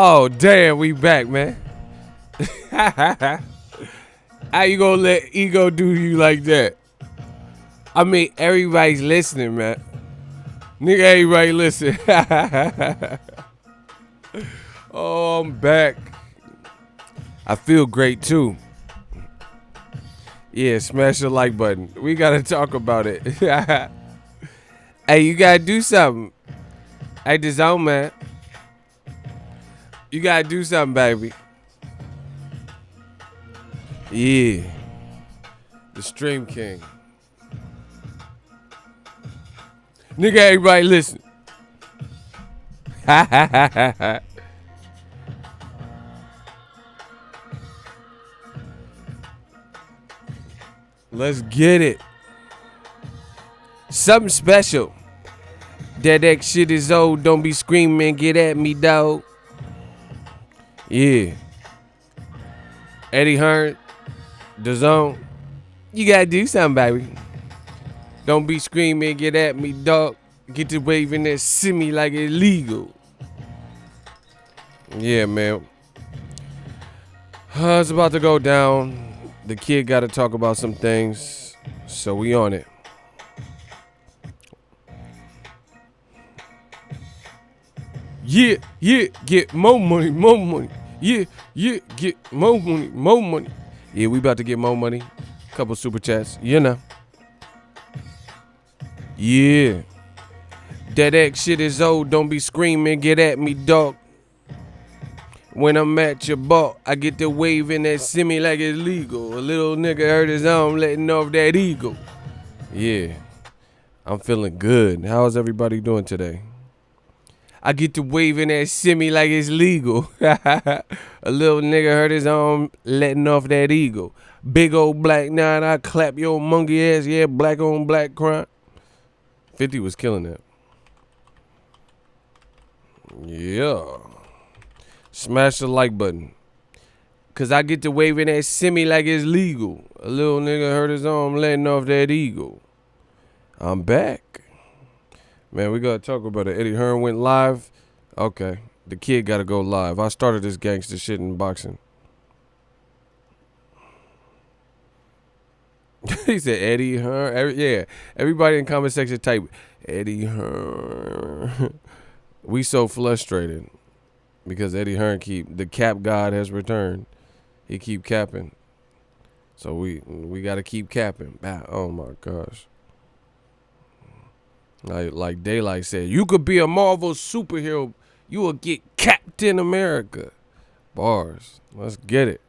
Oh, damn, we back, man. How you gonna let ego do you like that? I mean, everybody's listening, man. Nigga, everybody listen. Oh, I'm back. I feel great, too. Yeah, smash the like button. We gotta talk about it. Hey, you gotta do something. Hey, Dazn, man. You gotta do something, baby. Yeah. The Stream King. Nigga, everybody listen. Let's get it. Something special. That shit is old. Don't be screaming. Get at me, dog. Yeah. Eddie Hearn. Dazn. You gotta do something, baby. Don't be screaming. Get at me, dog. Get to waving that semi like it's legal. Yeah, man. It's about to go down. The kid got to talk about some things, so we on it. Yeah, get more money, more money. Yeah, get more money, more money. Yeah, we about to get more money. Couple super chats, you know. Yeah. That X shit is old, don't be screaming, get at me, dog. When I'm at your ball, I get to waving that semi like it's legal. A little nigga hurt his arm letting off that eagle. Yeah, I'm feeling good. How's everybody doing today? I get to waving that semi like it's legal. A little nigga hurt his arm letting off that eagle. Big old black nine, I clap your monkey ass. Yeah, black on black crime. 50 was killing that. Yeah. Smash the like button. Cause I get to waving that semi like it's legal. A little nigga hurt his arm letting off that eagle. I'm back. Man, we gotta talk about it. Eddie Hearn went live. Okay. The kid gotta go live. I started this gangster shit in boxing. He said Eddie Hearn. Yeah. Everybody in comment section type Eddie Hearn. We so frustrated. Because Eddie Hearn the cap god has returned. He keep capping. So we gotta keep capping. Oh my gosh. Like Daylight said, you could be a Marvel superhero, you will get Captain America. Bars. Let's get it.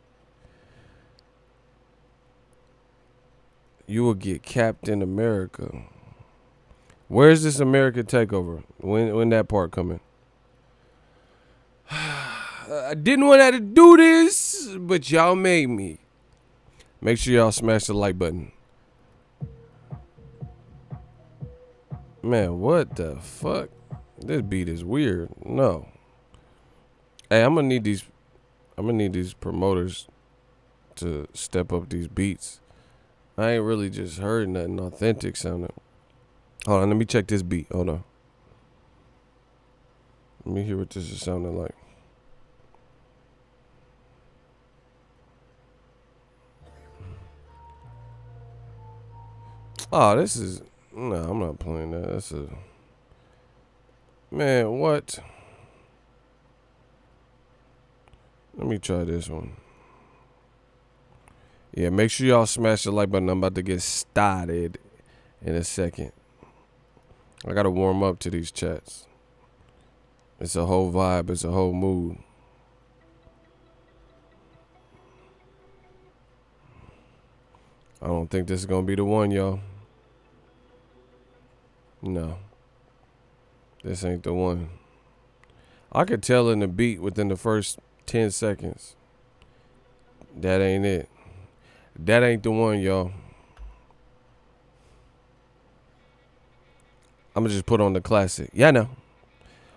You will get Captain America. Where's this American takeover? When that part coming? I didn't want to do this, but y'all made me. Make sure y'all smash the like button. Man, what the fuck? This beat is weird. No. Hey, I'm gonna need these promoters to step up these beats. I ain't really just heard nothing authentic sounding. Hold on, let me check this beat. Hold on. Let me hear what this is sounding like. Oh, this is... No, I'm not playing that. That's a... Man, what? Let me try this one. Yeah, make sure y'all smash the like button. I'm about to get started in a second. I gotta warm up to these chats. It's a whole vibe. It's a whole mood. I don't think this is gonna be the one, y'all. No. This ain't the one. I could tell in the beat within the first 10 seconds. That ain't it. That ain't the one, y'all. I'm gonna just put on the classic. Yeah, I know.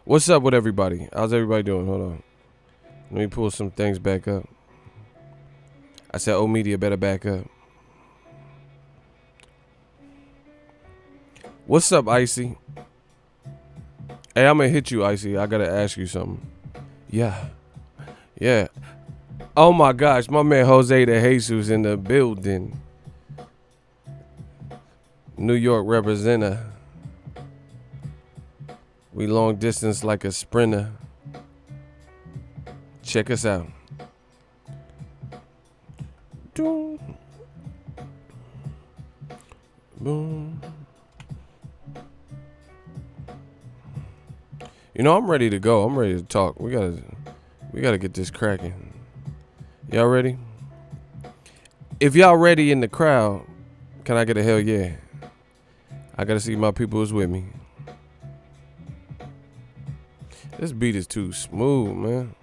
What's up with everybody? How's everybody doing? Hold on. Let me pull some things back up. I said, oh, media better back up. What's up, Icy? Hey, I'm gonna hit you, Icy. I gotta ask you something. Yeah. Yeah. Oh my gosh, my man Jose de Jesus in the building. New York representative. We long distance like a sprinter. Check us out. Boom. Boom. You know, I'm ready to go. I'm ready to talk. We gotta get this cracking. Y'all ready? If y'all ready in the crowd, can I get a hell yeah? I gotta see my people is with me. This beat is too smooth, man.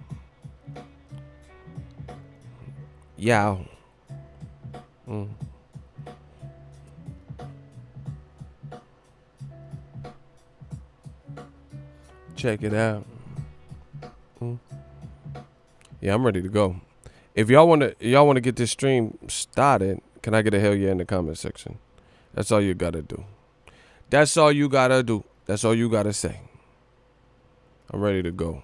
Yow. Check it out. Yeah, I'm ready to go. If y'all wanna get this stream started, can I get a hell yeah in the comment section? That's all you gotta do. That's all you gotta do. That's all you gotta say. I'm ready to go.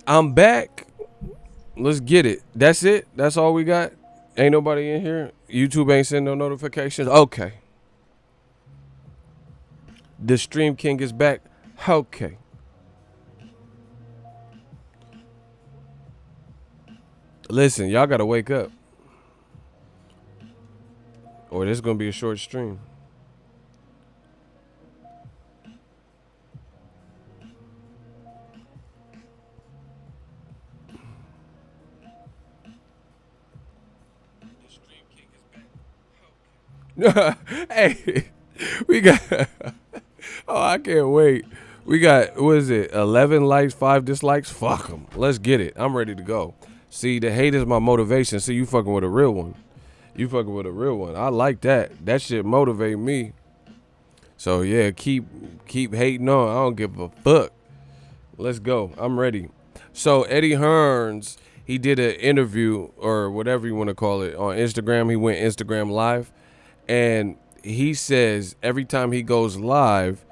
I'm back. Let's get it. That's it. That's all we got. Ain't nobody in here. YouTube ain't sending no notifications. Okay. The Stream King is back. Okay. Listen, y'all gotta wake up, or this is gonna be a short stream. Hey, we got. Oh, I can't wait. We got, what is it? 11 likes, 5 dislikes. Fuck them. Let's get it. I'm ready to go. See, the hate is my motivation. See, you fucking with a real one. You fucking with a real one. I like that. That shit motivate me. So yeah, keep hating on. I don't give a fuck. Let's go. I'm ready. So Eddie Hearns, he did an interview or whatever you want to call it on Instagram. He went Instagram live, and he says every time he goes live,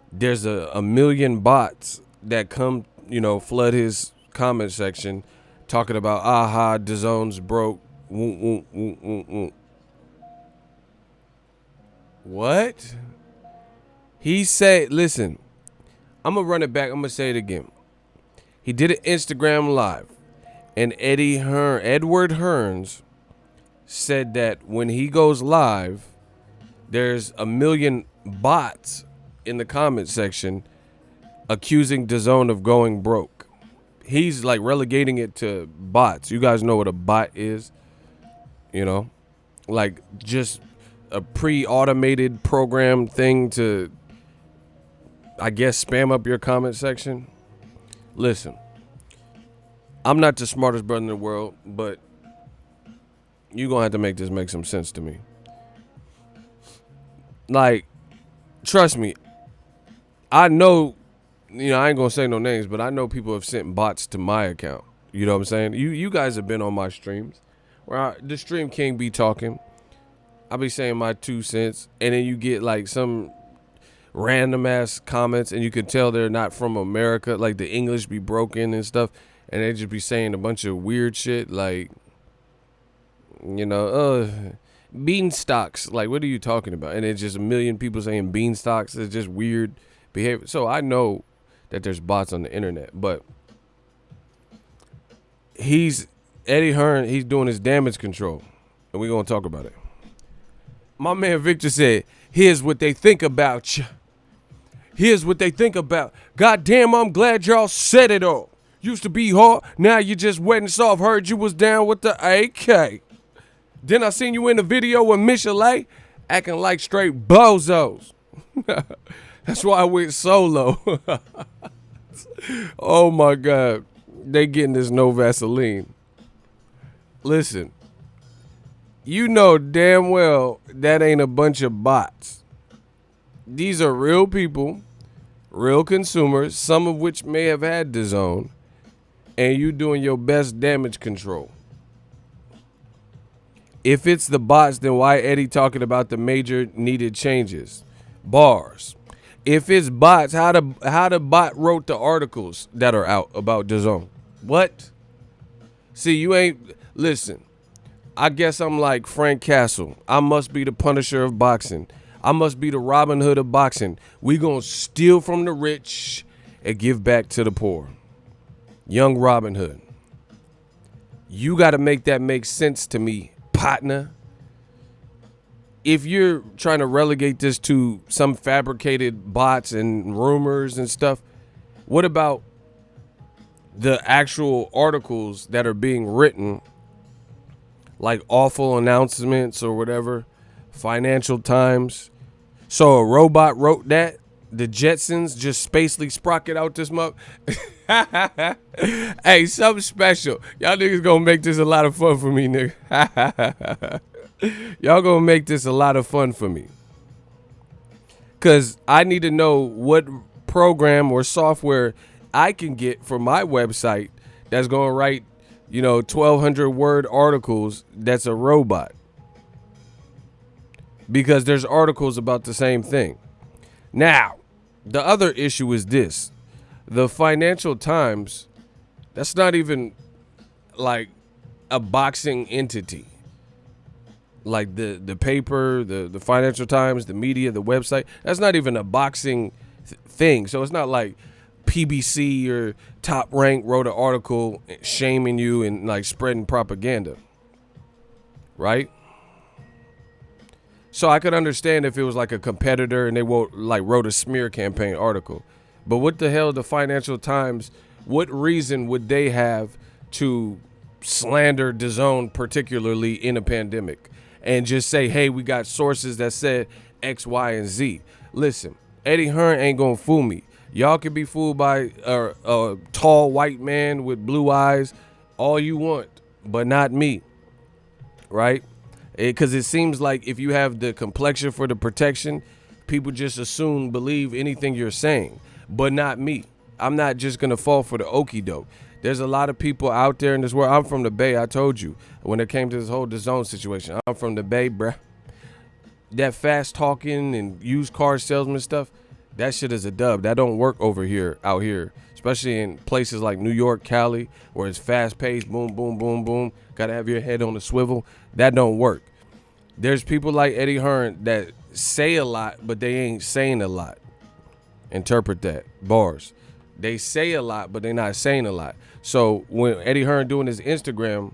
there's a million bots that come, flood his comment section, talking about Dazon's broke. What? He said, listen, I'm gonna run it back. I'm gonna say it again. He did an Instagram live, and Edward Hearns said that when he goes live, there's a million bots in the comment section accusing Dazn of going broke. He's like relegating it to bots. You guys know what a bot is, like just a pre-automated program thing to, I guess, spam up your comment section. Listen, I'm not the smartest brother in the world, but you're going to have to make this make some sense to me. Like, trust me, I know, I ain't going to say no names, but I know people have sent bots to my account. You know what I'm saying? You guys have been on my streams where the Stream King be talking. I be saying my 2 cents, and then you get like some random ass comments, and you can tell they're not from America. Like the English be broken and stuff, and they just be saying a bunch of weird shit like, beanstalks. Like, what are you talking about? And it's just a million people saying beanstalks. It's just weird behavior. So I know that there's bots on the internet, but Eddie Hearn, he's doing his damage control, and we're gonna talk about it. My man Victor said, here's what they think about you. Here's what they think about. Goddamn, I'm glad y'all said it all. Used to be hard, now you just wet and soft. Heard you was down with the AK. Then I seen you in the video with Michelet acting like straight bozos. That's why I went solo. Oh my God. They getting this no Vaseline. Listen, you know damn well that ain't a bunch of bots. These are real people, real consumers, some of which may have had Dazn, and you doing your best damage control. If it's the bots, then why Eddie talking about the major needed changes? Bars. If it's bots, how the bot wrote the articles that are out about Dazn? What? See, you ain't listen. I guess I'm like Frank Castle. I must be the Punisher of boxing. I must be the Robin Hood of boxing. We gonna steal from the rich and give back to the poor. Young Robin Hood. You got to make that make sense to me, partner. If you're trying to relegate this to some fabricated bots and rumors and stuff, what about the actual articles that are being written, like awful announcements or whatever, Financial Times? So a robot wrote that? The Jetsons just spacely sprocket out this mug. Hey, something special. Y'all niggas gonna make this a lot of fun for me, nigga. Y'all gonna make this a lot of fun for me. Cause I need to know what program or software I can get for my website that's gonna write, 1,200 word articles that's a robot. Because there's articles about the same thing. Now, the other issue is this. The Financial Times, that's not even like a boxing entity. Like the paper, the Financial Times, the media, the website, that's not even a boxing thing. So it's not like PBC or Top Rank wrote an article shaming you and like spreading propaganda. Right? So I could understand if it was like a competitor and they wrote a smear campaign article. But what the hell, the Financial Times, what reason would they have to slander Dazn particularly in a pandemic and just say, hey, we got sources that said X, Y, and Z? Listen, Eddie Hearn ain't gonna fool me. Y'all can be fooled by a tall white man with blue eyes all you want, but not me, right? Because it seems like if you have the complexion for the protection, people just believe anything you're saying, but not me. I'm not just going to fall for the okie doke. There's a lot of people out there in this world. I'm from the Bay, I told you, when it came to this whole Dazn situation. I'm from the Bay, bruh. That fast talking and used car salesman stuff, that shit is a dub. That don't work out here, especially in places like New York, Cali, where it's fast paced, boom, boom, boom, boom. Got to have your head on the swivel. That don't work. There's people like Eddie Hearn that say a lot, but they ain't saying a lot. Interpret that. Bars. They say a lot, but they're not saying a lot. So when Eddie Hearn doing his Instagram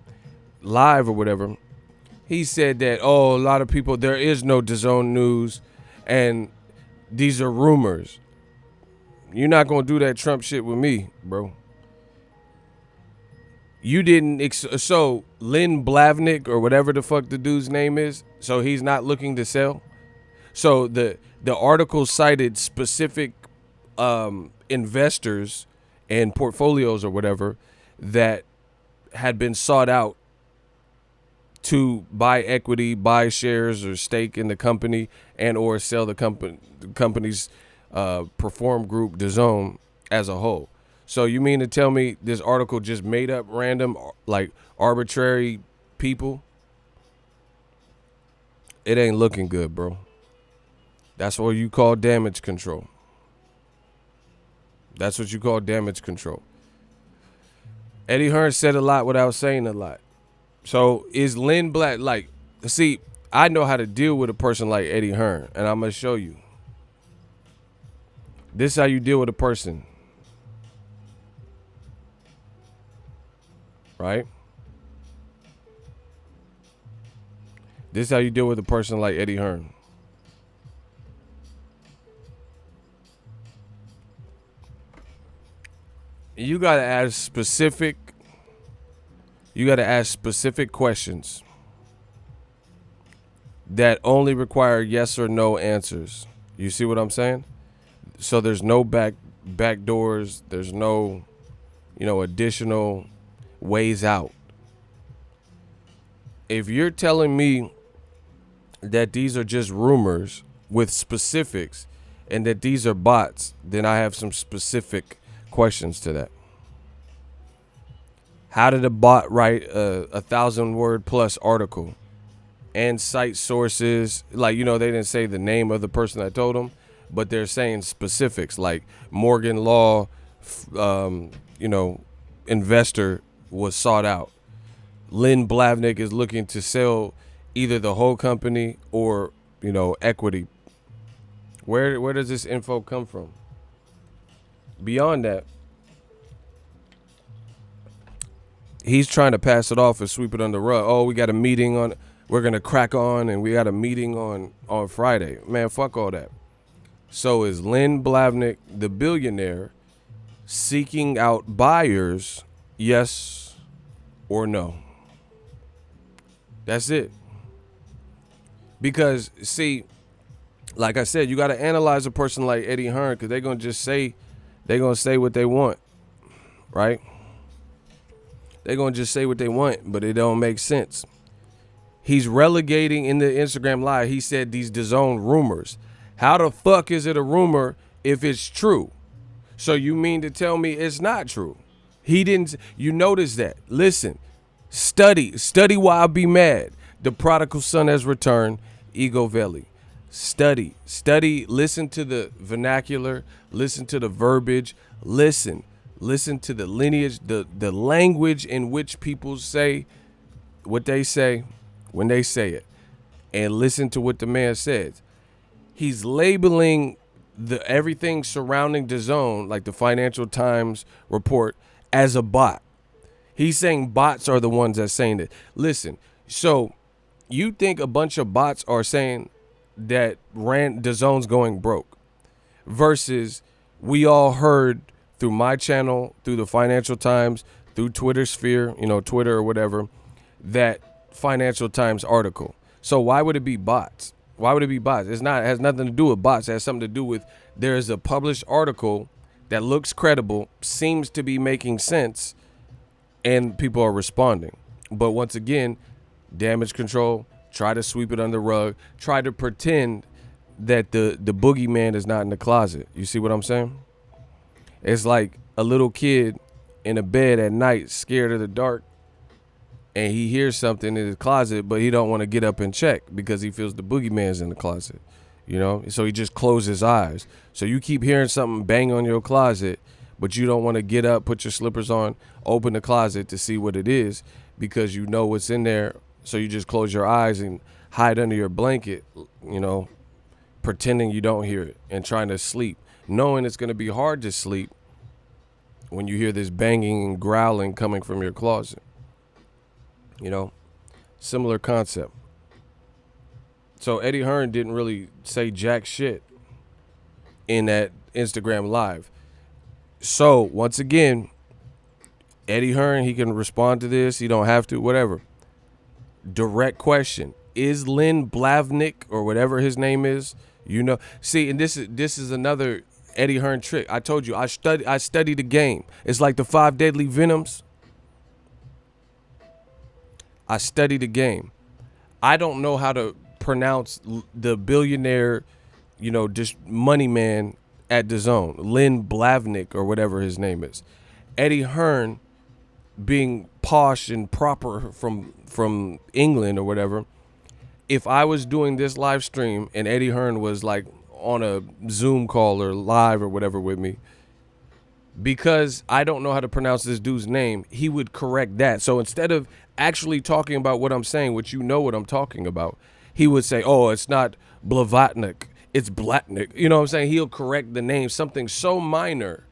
live or whatever, he said that, a lot of people, there is no Dazn news, and these are rumors. You're not going to do that Trump shit with me, bro. You didn't, so Lynn Blavnik or whatever the fuck the dude's name is, so he's not looking to sell. So the article cited specific investors and portfolios or whatever that had been sought out to buy equity, buy shares or stake in the company, and or sell the company's Perform Group Dazn as a whole. So you mean to tell me this article just made up random, like arbitrary people? It ain't looking good, bro. That's what you call damage control. That's what you call damage control. Eddie Hearn said a lot without saying a lot. So is Lynn Black, see, I know how to deal with a person like Eddie Hearn, and I'm going to show you. This is how you deal with a person. Right? This is how you deal with a person like Eddie Hearn. You gotta ask specific questions that only require yes or no answers. You see what I'm saying? So there's no back doors. There's no, additional ways out. If you're telling me that these are just rumors with specifics and that these are bots, then I have some specific questions to that. How did a bot write a 1,000 word plus article and cite sources. Like, they didn't say the name of the person that told them, but they're saying specifics like Morgan Law, investor was sought out. Lynn Blavnik is looking to sell either the whole company or, equity. Where does this info come from? Beyond that, he's trying to pass it off and sweep it under the rug. Oh, we got a meeting on, we're going to crack on, and we got a meeting on Friday. Man, fuck all that. So is Lynn Blavnik, the billionaire, seeking out buyers, yes or no? That's it. Because, see, like I said, you got to analyze a person like Eddie Hearn, because they're going to say what they want, right? They're going to just say what they want, but it don't make sense. He's relegating in the Instagram Live. He said these Dazn rumors. How the fuck is it a rumor if it's true? So you mean to tell me it's not true? He didn't. You notice that. Listen, study while I be mad. The prodigal son has returned. Ego Valley. Study, listen to the vernacular, listen to the verbiage, listen to the lineage, the language in which people say what they say when they say it, and listen to what the man says. He's labeling everything surrounding Dazn, like the Financial Times report, as a bot. He's saying bots are the ones that's saying it. Listen, so you think a bunch of bots are saying that Dazn's going broke, versus we all heard through my channel, through the Financial Times, through Twitter sphere, Twitter or whatever, that Financial Times article. So why would it be bots? Why would it be bots? It has nothing to do with bots. It has something to do with there's a published article that looks credible, seems to be making sense, and people are responding. But once again, damage control, try to sweep it under the rug, try to pretend that the boogeyman is not in the closet. You see what I'm saying? It's like a little kid in a bed at night, scared of the dark, and he hears something in his closet, but he don't want to get up and check because he feels the boogeyman's in the closet, So he just closes his eyes. So you keep hearing something bang on your closet, but you don't want to get up, put your slippers on, open the closet to see what it is because you know what's in there. So you just close your eyes and hide under your blanket, pretending you don't hear it and trying to sleep, knowing it's going to be hard to sleep when you hear this banging and growling coming from your closet. Similar concept. So Eddie Hearn didn't really say jack shit in that Instagram Live. So once again, Eddie Hearn, he can respond to this. He don't have to, whatever. Direct question: is Lynn Blavnik or whatever his name is? See, and this is another Eddie Hearn trick. I told you I study the game. It's like the 5 deadly venoms. I study the game. I don't know how to pronounce the billionaire, just money man at Dazn, Lynn Blavnik or whatever his name is. Eddie Hearn, being posh and proper from England or whatever, if I was doing this live stream and Eddie Hearn was like on a Zoom call or live or whatever with me, because I don't know how to pronounce this dude's name, he would correct that. So instead of actually talking about what I'm saying, which what I'm talking about, he would say, oh, it's not Blavatnik, it's Blatnik. You know what I'm saying? He'll correct the name, something so minor,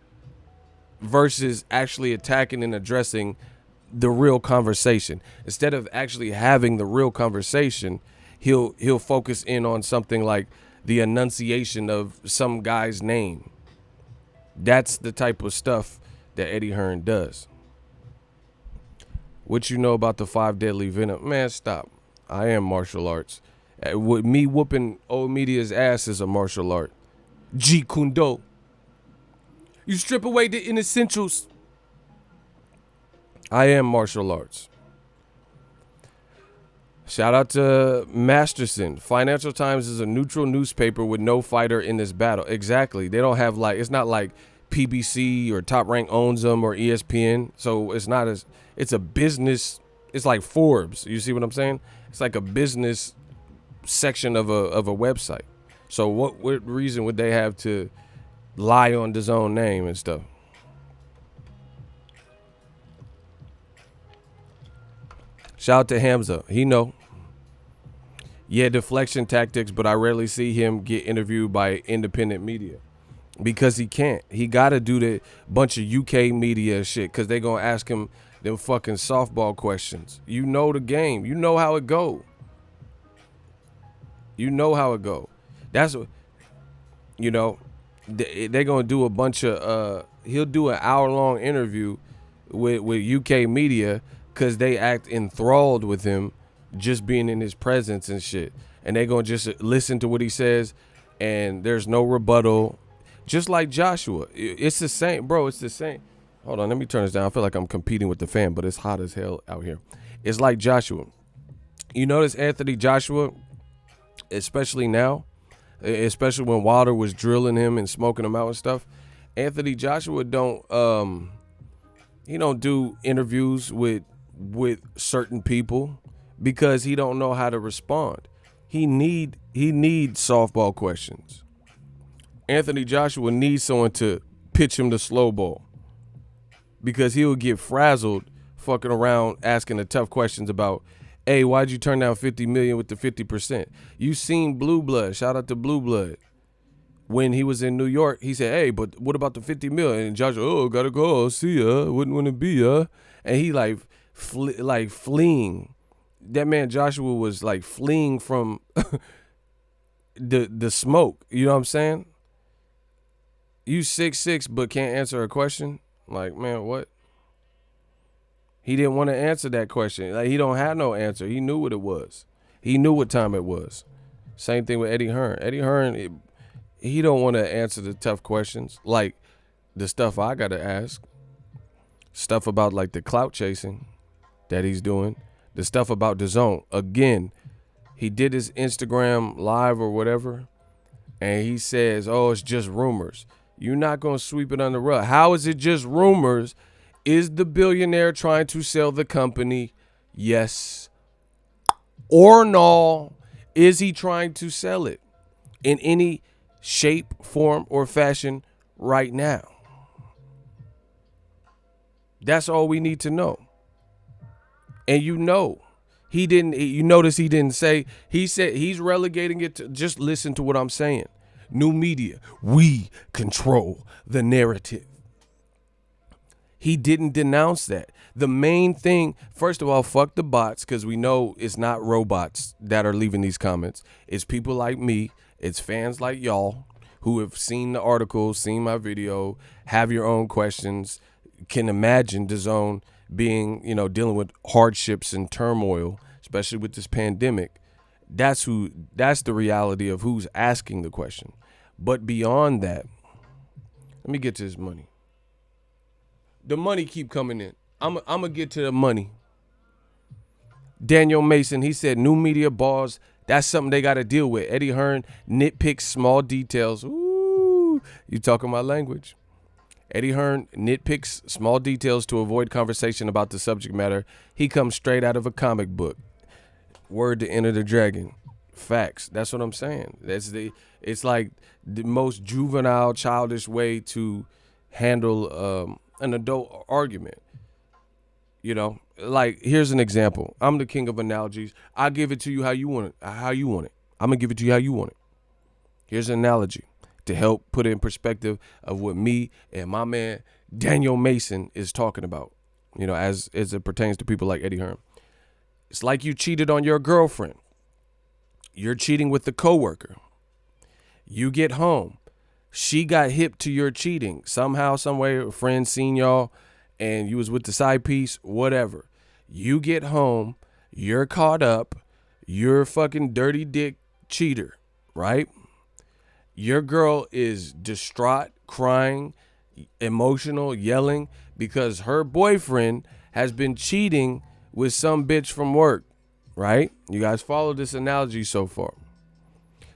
versus actually attacking and addressing the real conversation. Instead of actually having the real conversation, he'll focus in on something like the enunciation of some guy's name. That's the type of stuff that Eddie Hearn does. What you know about the 5 deadly venom? Man, stop. I am martial arts. Me whooping old media's ass is a martial art. Jeet Kune Do. You strip away the inessentials. I am martial arts. Shout out to Masterson. Financial Times is a neutral newspaper with no fighter in this battle. Exactly. They don't have it's not like PBC or Top Rank owns them or ESPN. So it's not it's a business. It's like Forbes. You see what I'm saying? It's like a business section of a website. So what reason would they have to lie on Dazn name and stuff? Shout out to Hamza. He know. Yeah, deflection tactics, but I rarely see him get interviewed by independent media because he can't. He got to do the bunch of UK media shit because they going to ask him them fucking softball questions. You know the game. You know how it go. You know how it go. That's what, you know, they're going to do a bunch of, he'll do an hour-long interview with UK media because they act enthralled with him just being in his presence and shit. And they going to just listen to what he says, and there's no rebuttal. Just like Joshua. It's the same, bro. It's the same. Hold on, let me turn this down. I feel like I'm competing with the fan, but it's hot as hell out here. It's like Joshua. You notice Anthony Joshua, especially now, especially when Wilder was drilling him and smoking him out and stuff, Anthony Joshua don't do interviews with certain people because he don't know how to respond. He need softball questions. Anthony Joshua needs someone to pitch him the slow ball because he will get frazzled fucking around asking the tough questions about, hey, why'd you turn down $50 million with the 50%? You seen Blue Blood. Shout out to Blue Blood. When he was in New York, he said, hey, but what about the $50 million? And Joshua, oh, gotta go. See ya. Wouldn't want to be ya. And he fleeing. That man Joshua was like fleeing from the smoke. You know what I'm saying? You 6'6", but can't answer a question? Like, man, what? He didn't want to answer that question. Like, he don't have no answer. He knew what it was. He knew what time it was. Same thing with Eddie Hearn. Eddie Hearn, he don't want to answer the tough questions. Like the stuff I got to ask. Stuff about like the clout chasing that he's doing. The stuff about Dazn. Again, he did his Instagram live or whatever, and he says, oh, it's just rumors. You're not going to sweep it under the rug. How is it just rumors? Is the billionaire trying to sell the company? Yes. Or no? Is he trying to sell it in any shape, form, or fashion right now? That's all we need to know. And you notice he didn't say, he said he's relegating it to, just listen to what I'm saying. New media, we control the narrative. He didn't denounce that. The main thing, first of all, fuck the bots, because we know it's not robots that are leaving these comments. It's people like me. It's fans like y'all who have seen the article, seen my video, have your own questions, can imagine Dazn being, dealing with hardships and turmoil, especially with this pandemic. That's the reality of who's asking the question. But beyond that, let me get to this money. The money keep coming in. I'm going to get to the money. Daniel Mason, he said new media bars, that's something they got to deal with. Eddie Hearn nitpicks small details. Ooh, you talking my language. Eddie Hearn nitpicks small details to avoid conversation about the subject matter. He comes straight out of a comic book. Word to Enter the Dragon. Facts. That's what I'm saying. It's like the most juvenile, childish way to handle an adult argument. Like, here's an example. I'm the king of analogies. I'll give it to you how you want it. I'm going to give it to you how you want it. Here's an analogy to help put it in perspective of what me and my man Daniel Mason is talking about, as it pertains to people like Eddie Hearn. It's like you cheated on your girlfriend. You're cheating with the coworker. You get home. She got hip to your cheating. Somehow, some way, a friend seen y'all and you was with the side piece, whatever. You get home. You're caught up. You're a fucking dirty dick cheater, right? Your girl is distraught, crying, emotional, yelling because her boyfriend has been cheating with some bitch from work, right? You guys follow this analogy so far.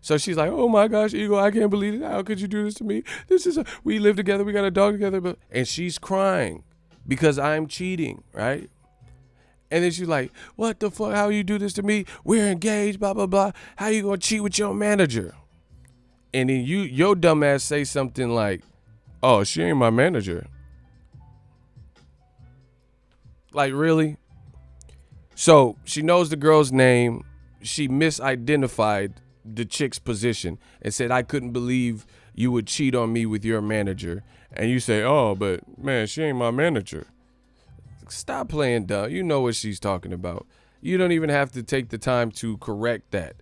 So she's like, oh my gosh, Eagle, I can't believe it. How could you do this to me? We live together. We got a dog together. And she's crying because I'm cheating, right? And then she's like, what the fuck? How you do this to me? We're engaged, blah, blah, blah. How you gonna cheat with your manager? And then your dumb ass say something like, oh, she ain't my manager. Like, really? So she knows the girl's name. She misidentified the chick's position and said, I couldn't believe you would cheat on me with your manager. And you say, oh, but man, she ain't my manager. Stop playing dumb. You know what she's talking about. You don't even have to take the time to correct that.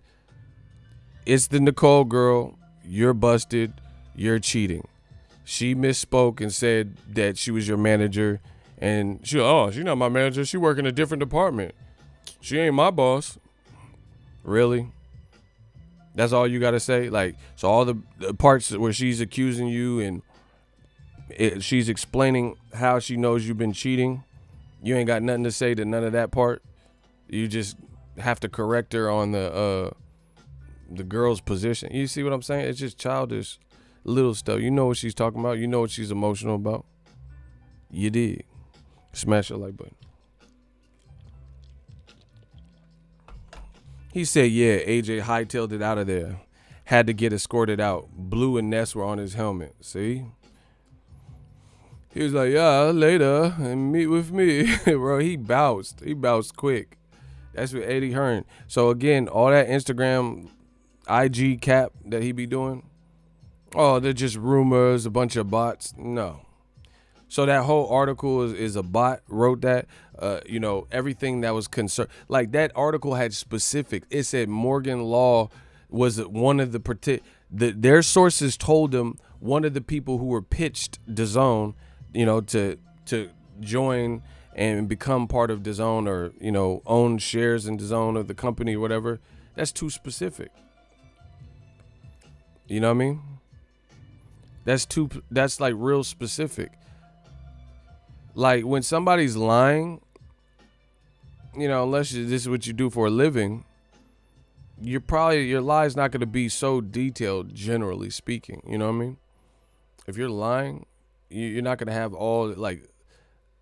It's the Nicole girl. You're busted. You're cheating. She misspoke and said that she was your manager. And she's not my manager. She work in a different department. She ain't my boss. Really? That's all you got to say? Like, so all the parts where she's accusing you and she's explaining how she knows you've been cheating, you ain't got nothing to say to none of that part. You just have to correct her on the girl's position. You see what I'm saying? It's just childish little stuff. You know what she's talking about. You know what she's emotional about. You did. Smash the like button. He said, yeah, AJ hightailed it out of there. Had to get escorted out. Blue and Ness were on his helmet. See? He was like, yeah, later, and meet with me. Bro, he bounced. He bounced quick. That's what Eddie Hearn. So, again, all that Instagram IG cap that he be doing, oh, they're just rumors, a bunch of bots. No. So that whole article is a bot wrote that. Everything that was concerned. Like, that article had specifics. It said Morgan Law was one of their sources told them one of the people who were pitched Dazn, to join and become part of Dazn or, own shares in Dazn or the company or whatever. That's too specific. You know what I mean? That's like real specific. Like, when somebody's lying, unless this is what you do for a living, your lie's not going to be so detailed, generally speaking. You know what I mean? If you're lying, you're not going to have all like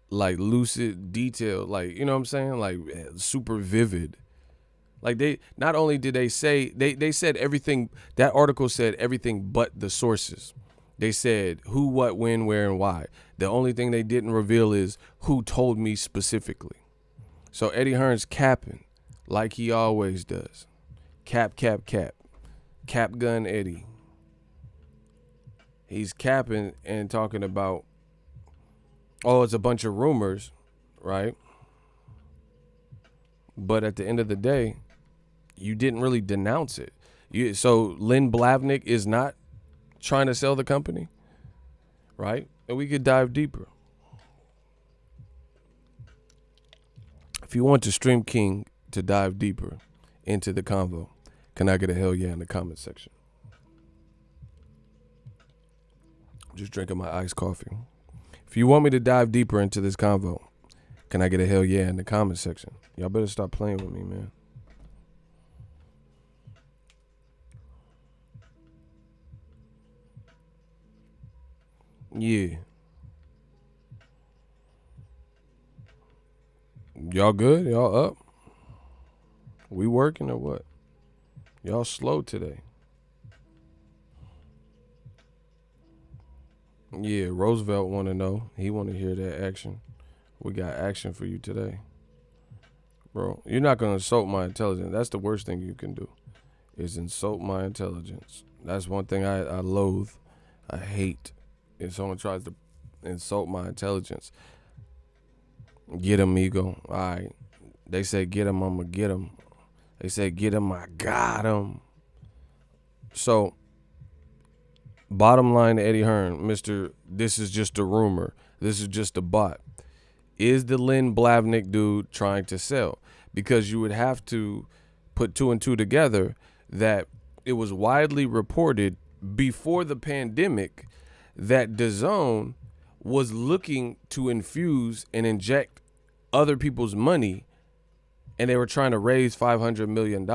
lucid detail, like, you know what I'm saying? Like, super vivid. Like, they not only did they say, they said everything, that article said everything but the sources. They said who, what, when, where, and why. The only thing they didn't reveal is who told me specifically. So Eddie Hearn's capping like he always does. Cap. Cap gun Eddie. He's capping and talking about, oh, it's a bunch of rumors, right? But at the end of the day, you didn't really denounce it. So Lynn Blavnik is not trying to sell the company, right? And we could dive deeper. If you want to Stream King to dive deeper into the convo, can I get a hell yeah in the comment section? I'm just drinking my iced coffee. If you want me to dive deeper into this convo, can I get a hell yeah in the comment section? Y'all better stop playing with me, man. Yeah. Y'all good? Y'all up? We working or what? Y'all slow today. Yeah, Roosevelt want to know. He want to hear that action. We got action for you today. Bro, you're not going to insult my intelligence. That's the worst thing you can do, is insult my intelligence. That's one thing I loathe. I hate if someone tries to insult my intelligence. Get him, ego. All right. They say get him, I'm going to get him. They say get him, I got him. So, bottom line to Eddie Hearn, Mr. This is just a rumor. This is just a bot. Is the Lynn Blavnik dude trying to sell? Because you would have to put two and two together that it was widely reported before the pandemic that Dazn was looking to infuse and inject other people's money, and they were trying to raise $500 million.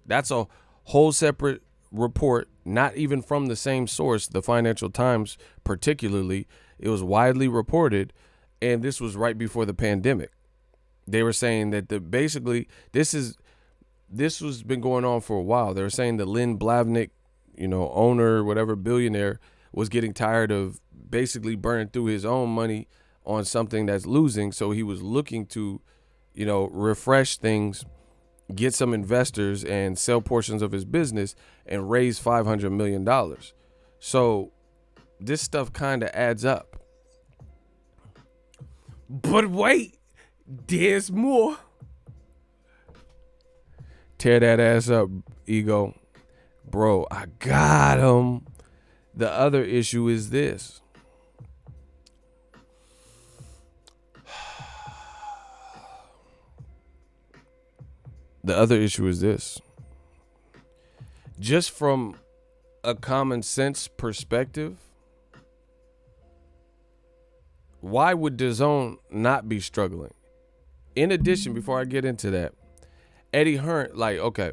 That's a whole separate report, not even from the same source, the Financial Times particularly. It was widely reported, and this was right before the pandemic. They were saying that basically this was been going on for a while. They were saying that Lynn Blavnik, owner, whatever, billionaire, was getting tired of basically burning through his own money on something that's losing. So he was looking to, refresh things, get some investors and sell portions of his business and raise $500 million. So this stuff kind of adds up. But wait, there's more. Tear that ass up, ego. Bro, I got him. The other issue is this. Just from a common sense perspective, why would Dazn not be struggling? In addition, before I get into that, Eddie Hearn, okay,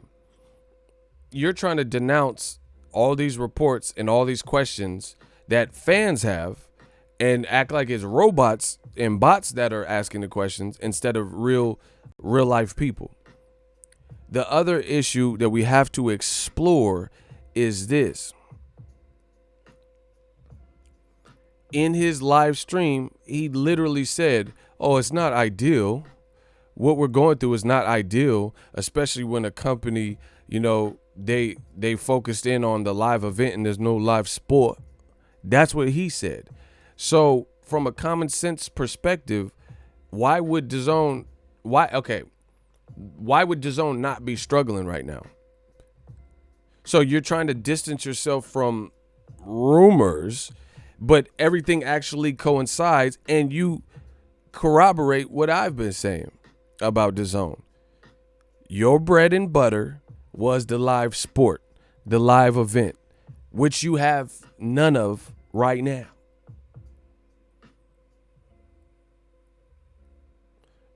you're trying to denounce all these reports and all these questions that fans have and act like it's robots and bots that are asking the questions instead of real life people. The other issue that we have to explore is this. In his live stream, he literally said, "Oh, it's not ideal. What we're going through is not ideal, especially when a company, they focused in on the live event and there's no live sport." That's what he said. So from a common sense perspective, why would Dazn not be struggling right now? So you're trying to distance yourself from rumors, but everything actually coincides and you corroborate what I've been saying about Dazn. Your bread and butter was the live sport, the live event, which you have none of right now.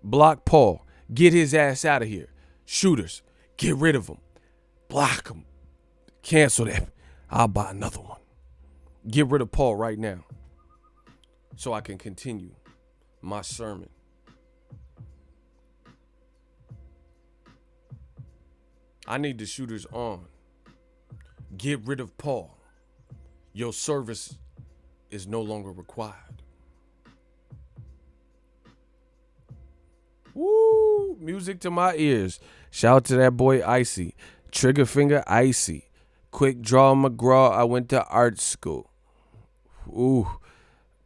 Block Paul. Get his ass out of here. Shooters, get rid of him. Block him. Cancel that. I'll buy another one. Get rid of Paul right now so I can continue my sermon. I need the shooters on. Get rid of Paul. Your service is no longer required. Woo! Music to my ears. Shout out to that boy Icy. Trigger finger Icy. Quick draw McGraw. I went to art school. Ooh.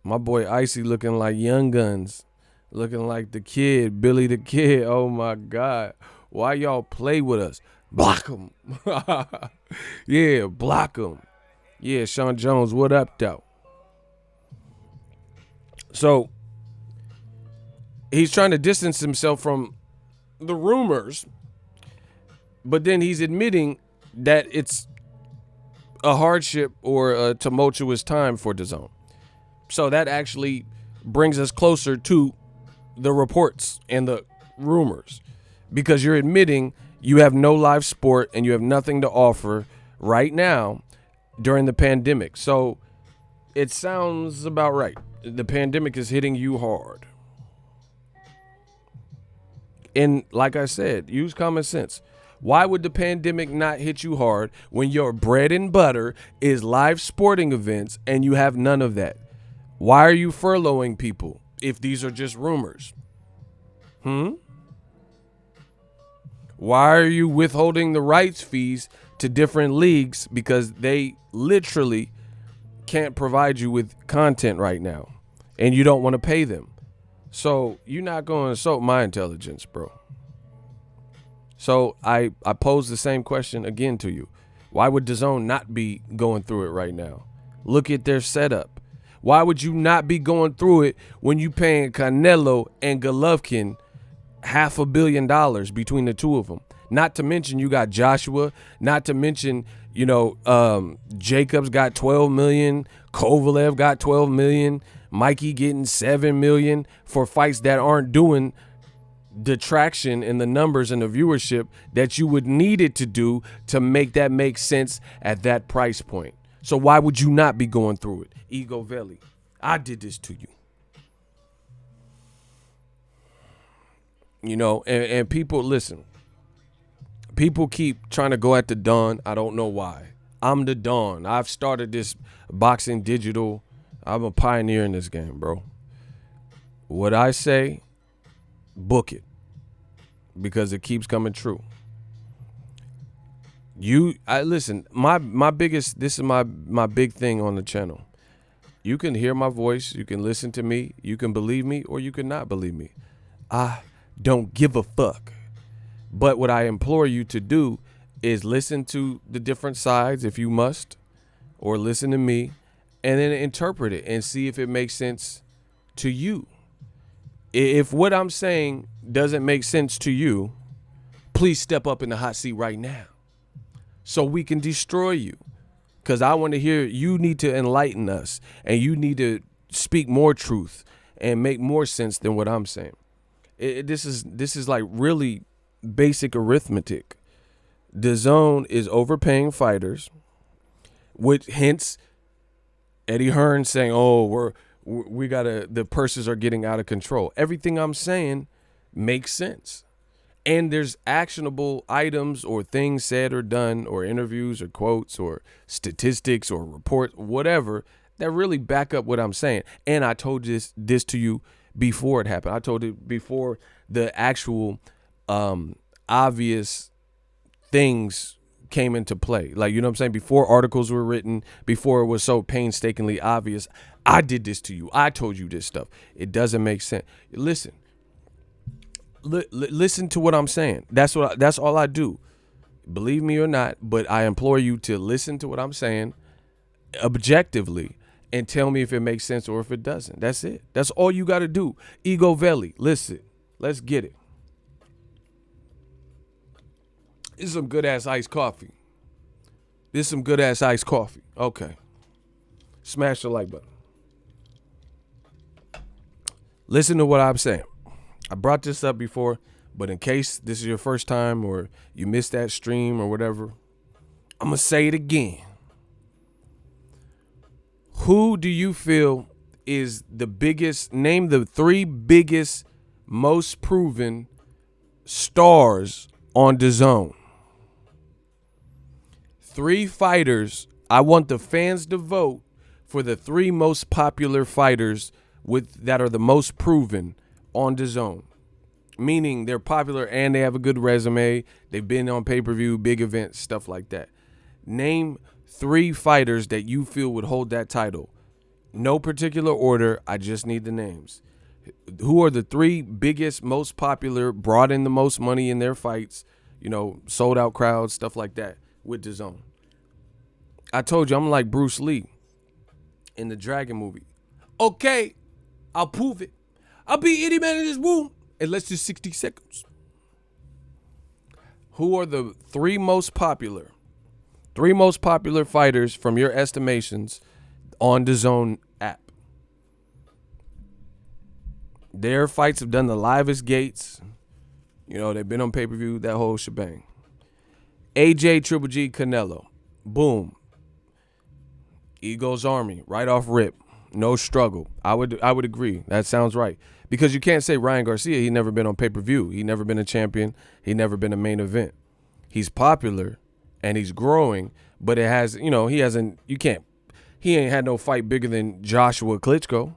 My boy Icy looking like Young Guns. Looking like the kid, Billy the Kid. Oh my God. Why y'all play with us? Block him. Yeah, block him. Yeah, Sean Jones, what up, though? So, he's trying to distance himself from the rumors, but then he's admitting that it's a hardship or a tumultuous time for Dazn. So that actually brings us closer to the reports and the rumors, because you're admitting you have no live sport and you have nothing to offer right now during the pandemic. So it sounds about right. The pandemic is hitting you hard. And like I said, use common sense. Why would the pandemic not hit you hard when your bread and butter is live sporting events and you have none of that? Why are you furloughing people if these are just rumors? Why are you withholding the rights fees to different leagues because they literally can't provide you with content right now and you don't want to pay them? So you're not going to insult my intelligence, bro. So I pose the same question again to you. Why would Dazn not be going through it right now? Look at their setup. Why would you not be going through it when you paying Canelo and Golovkin $500 million between the two of them? Not to mention you got Joshua. Not to mention, Jacobs got 12 million. Kovalev got 12 million. Mikey getting 7 million for fights that aren't doing the traction and the numbers and the viewership that you would need it to do to make that make sense at that price point. So why would you not be going through it? Ego Veli, I did this to you. And people, listen, people keep trying to go at the Dawn. I don't know why. I'm the Dawn. I've started this boxing digital. I'm a pioneer in this game, bro. What I say, book it, because it keeps coming true. Listen, my biggest, this is my big thing on the channel. You can hear my voice, you can listen to me, you can believe me, or you can not believe me. I don't give a fuck. But what I implore you to do is listen to the different sides if you must, or listen to me, and then interpret it and see if it makes sense to you. If what I'm saying doesn't make sense to you, please step up in the hot seat right now so we can destroy you. Because I want to hear, you need to enlighten us, and you need to speak more truth and make more sense than what I'm saying. This is like really basic arithmetic. Dazn is overpaying fighters, which hence Eddie Hearn saying, "Oh, the purses are getting out of control." Everything I'm saying makes sense. And there's actionable items or things said or done or interviews or quotes or statistics or reports, whatever, that really back up what I'm saying. And I told this to you before it happened. I told it before the actual obvious things came into play. Like, you know what I'm saying? Before articles were written, before it was so painstakingly obvious, I did this to you. I told you this stuff. It doesn't make sense. Listen. Listen to what I'm saying. That's all I do. Believe me or not, but I implore you to listen to what I'm saying objectively and tell me if it makes sense or if it doesn't. That's it. That's all you got to do. Ego Veli, listen. Let's get it. This is some good ass iced coffee. Okay. Smash the like button. Listen to what I'm saying. I brought this up before, but in case this is your first time or you missed that stream or whatever, I'm going to say it again. Who do you feel is the biggest, name the 3 biggest, most proven stars on Dazn? 3 fighters. I want the fans to vote for the 3 most popular fighters that are the most proven on Dazn, meaning they're popular and they have a good resume. They've been on pay-per-view, big events, stuff like that. Name 3 fighters that you feel would hold that title. No particular order. I just need the names. Who are the 3 biggest, most popular, brought in the most money in their fights, sold out crowds, stuff like that with Dazn. I told you I'm like Bruce Lee in the Dragon movie. Okay, I'll prove it. I'll beat any man in this room in less than 60 seconds. Who are the 3 most popular fighters from your estimations on Dazn app? Their fights have done the livest gates. They've been on pay-per-view, that whole shebang. AJ, Triple G, Canelo. Boom. Eagles Army, right off rip. No struggle. I would agree. That sounds right. Because you can't say Ryan Garcia, he never been on pay-per-view. He never been a champion. He never been a main event. He's popular and he's growing, but it has, he ain't had no fight bigger than Joshua Klitschko,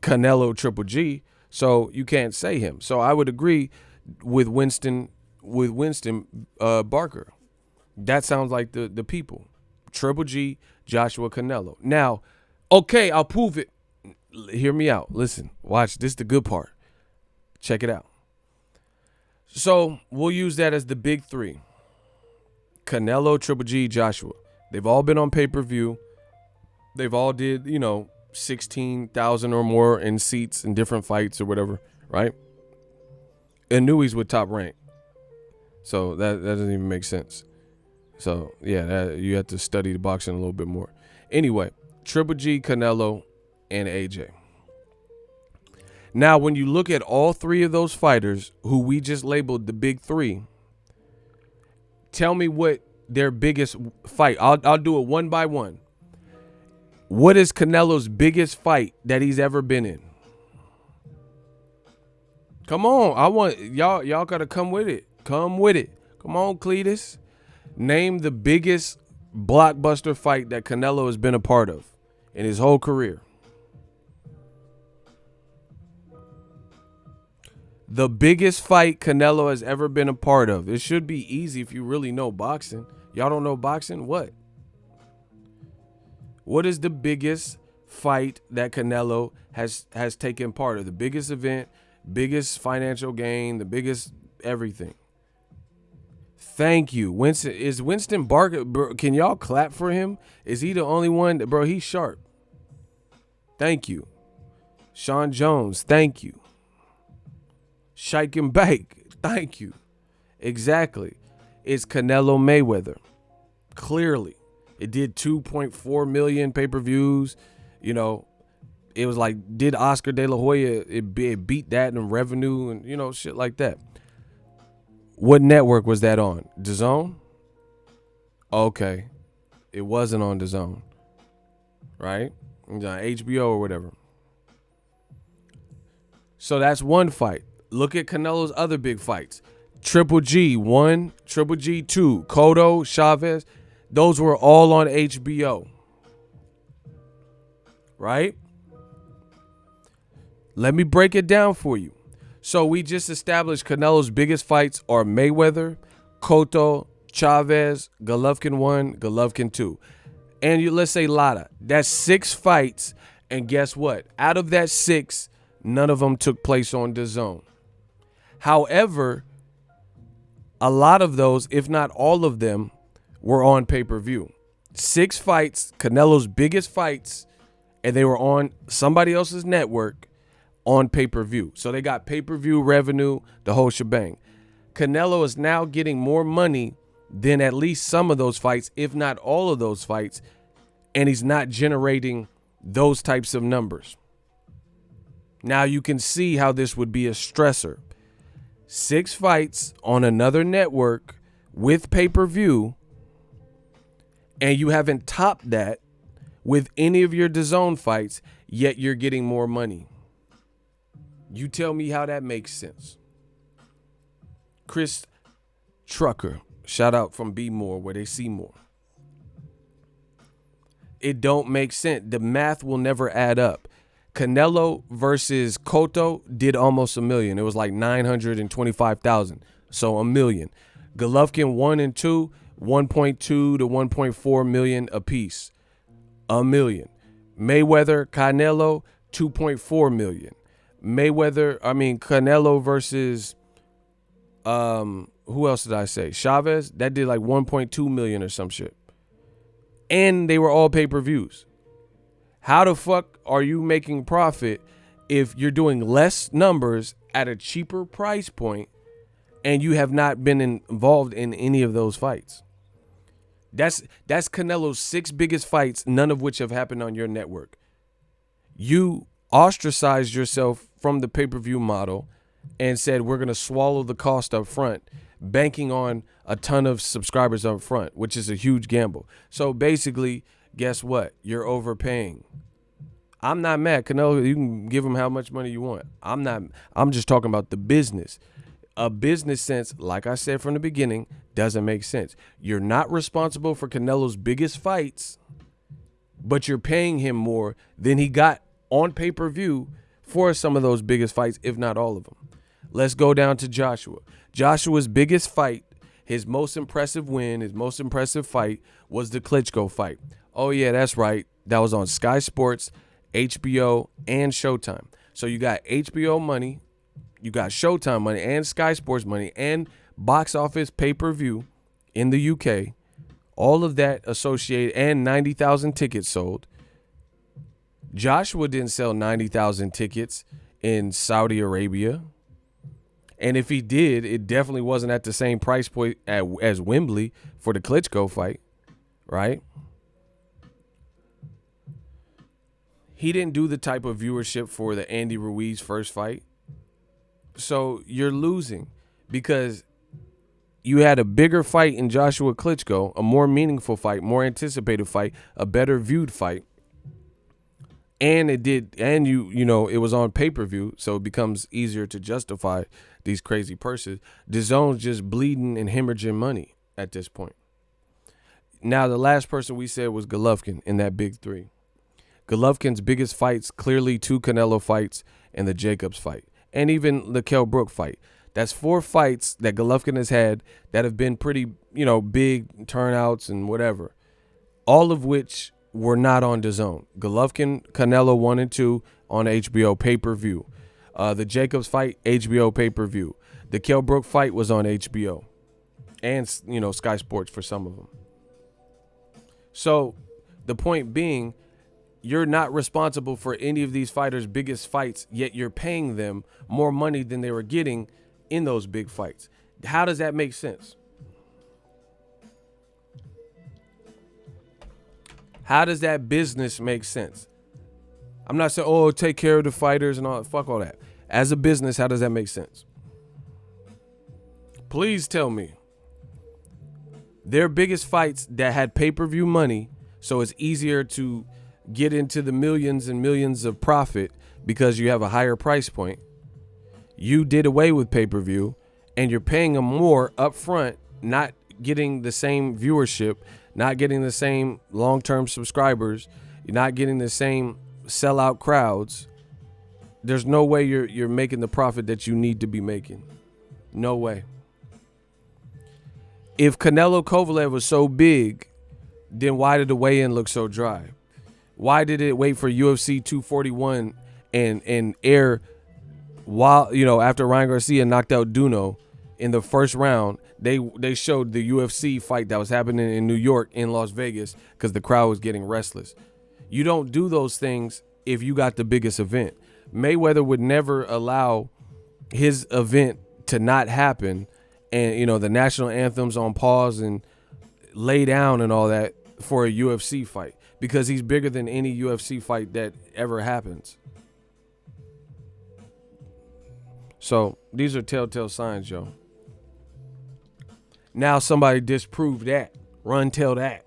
Canelo, Triple G. So you can't say him. So I would agree with Winston Barker. That sounds like the people. Triple G, Joshua, Canelo. Now, okay, I'll prove it. Hear me out. Listen, watch. This is the good part. Check it out. So we'll use that as the big 3. Canelo, Triple G, Joshua. They've all been on pay-per-view. They've all did, 16,000 or more in seats in different fights or whatever, right? And knew he's with Top Rank. So that doesn't even make sense. So, yeah, you have to study the boxing a little bit more. Anyway, Triple G, Canelo, and AJ. Now, when you look at all 3 of those fighters who we just labeled the big 3, tell me what their biggest fight. I'll do it one by one. What is Canelo's biggest fight that he's ever been in? Come on. I want y'all gotta come with it. Come with it. Come on, Cletus. Name the biggest blockbuster fight that Canelo has been a part of in his whole career. The biggest fight Canelo has ever been a part of. It should be easy if you really know boxing. Y'all don't know boxing? What? What is the biggest fight that Canelo has taken part of? The biggest event, biggest financial gain, the biggest everything. Thank you. Winston Barker, bro, can y'all clap for him? Is he the only one? Bro, he's sharp. Thank you. Sean Jones, thank you. Shike and Bake, thank you. Exactly. It's Canelo Mayweather. Clearly. It did 2.4 million pay-per-views. You know, it was like, did Oscar De La Hoya, it beat that in revenue and, you know, shit like that. What network was that on? Dazn? Okay. It wasn't on Dazn. Right? It was on HBO or whatever. So that's one fight. Look at Canelo's other big fights. Triple G 1, Triple G 2, Cotto, Chavez. Those were all on HBO. Right? Let me break it down for you. So we just established Canelo's biggest fights are Mayweather, Cotto, Chavez, Golovkin 1, Golovkin 2. And let's say Lara. That's 6 fights. And guess what? Out of that 6, none of them took place on DAZN. However, a lot of those, if not all of them, were on pay-per-view. 6 fights, Canelo's biggest fights, and they were on somebody else's network on pay-per-view. So they got pay-per-view revenue, the whole shebang. Canelo is now getting more money than at least some of those fights, if not all of those fights, and he's not generating those types of numbers. Now you can see how this would be a stressor. 6 fights on another network with pay-per-view, and you haven't topped that with any of your DAZN fights, yet you're getting more money. You tell me how that makes sense. Chris Trucker, shout out from B More where they see more. It don't make sense. The math will never add up. Canelo versus Cotto did almost $1 million. It was like 925,000. So $1 million. Golovkin 1 and 2, 1.2 to 1.4 million apiece. $1 million. Mayweather, Canelo, 2.4 million. Canelo versus who else did I say? Chavez, that did like 1.2 million or some shit. And they were all pay-per-views. How the fuck are you making profit if you're doing less numbers at a cheaper price point and you have not been involved in any of those fights? That's Canelo's 6 biggest fights, none of which have happened on your network. You ostracized yourself from the pay-per-view model and said we're going to swallow the cost up front, banking on a ton of subscribers up front, which is a huge gamble. So basically, guess what? You're overpaying. I'm not mad. Canelo, you can give him how much money you want. I'm just talking about the business. A business sense, like I said from the beginning, doesn't make sense. You're not responsible for Canelo's biggest fights, but you're paying him more than he got on pay-per-view for some of those biggest fights, if not all of them. Let's go down to Joshua. Joshua's biggest fight, his most impressive win, his most impressive fight was the Klitschko fight. Oh, yeah, that's right. That was on Sky Sports, HBO, and Showtime. So you got HBO money, you got Showtime money, and Sky Sports money, and box office pay-per-view in the UK. All of that associated, and 90,000 tickets sold. Joshua didn't sell 90,000 tickets in Saudi Arabia. And if he did, it definitely wasn't at the same price point as Wembley for the Klitschko fight, right? He didn't do the type of viewership for the Andy Ruiz first fight. So you're losing because you had a bigger fight in Joshua Klitschko, a more meaningful fight, more anticipated fight, a better viewed fight. And it did, and you know, it was on pay-per-view, so it becomes easier to justify these crazy purses. DAZN's just bleeding and hemorrhaging money at this point. Now, the last person we said was Golovkin in that big three. Golovkin's biggest fights, clearly 2 Canelo fights and the Jacobs fight, and even the Kell Brook fight. That's 4 fights that Golovkin has had that have been pretty, you know, big turnouts and whatever, all of which were not on DAZN. Golovkin, Canelo 1 and 2 on HBO pay-per-view. The Jacobs fight, HBO pay-per-view. The Kell Brook fight was on HBO and, you know, Sky Sports for some of them. So the point being, you're not responsible for any of these fighters' biggest fights, yet you're paying them more money than they were getting in those big fights. How does that make sense? How does that business make sense? I'm not saying, oh, take care of the fighters and all. Fuck all that. As a business, how does that make sense? Please tell me. Their biggest fights that had pay-per-view money, so it's easier to get into the millions and millions of profit because you have a higher price point. You did away with pay-per-view, and you're paying them more up front, not getting the same viewership, not getting the same long-term subscribers, you're not getting the same sellout crowds. There's no way you're making the profit that you need to be making. No way. If Canelo Kovalev was so big, then why did the weigh-in look so dry? Why did it wait for UFC 241 and air while, you know, after Ryan Garcia knocked out Duno in the first round? They showed the UFC fight that was happening in New York in Las Vegas because the crowd was getting restless. You don't do those things if you got the biggest event. Mayweather would never allow his event to not happen and, you know, the national anthems on pause and lay down and all that for a UFC fight because he's bigger than any UFC fight that ever happens. So these are telltale signs, yo. Now somebody disprove that. Run tell that.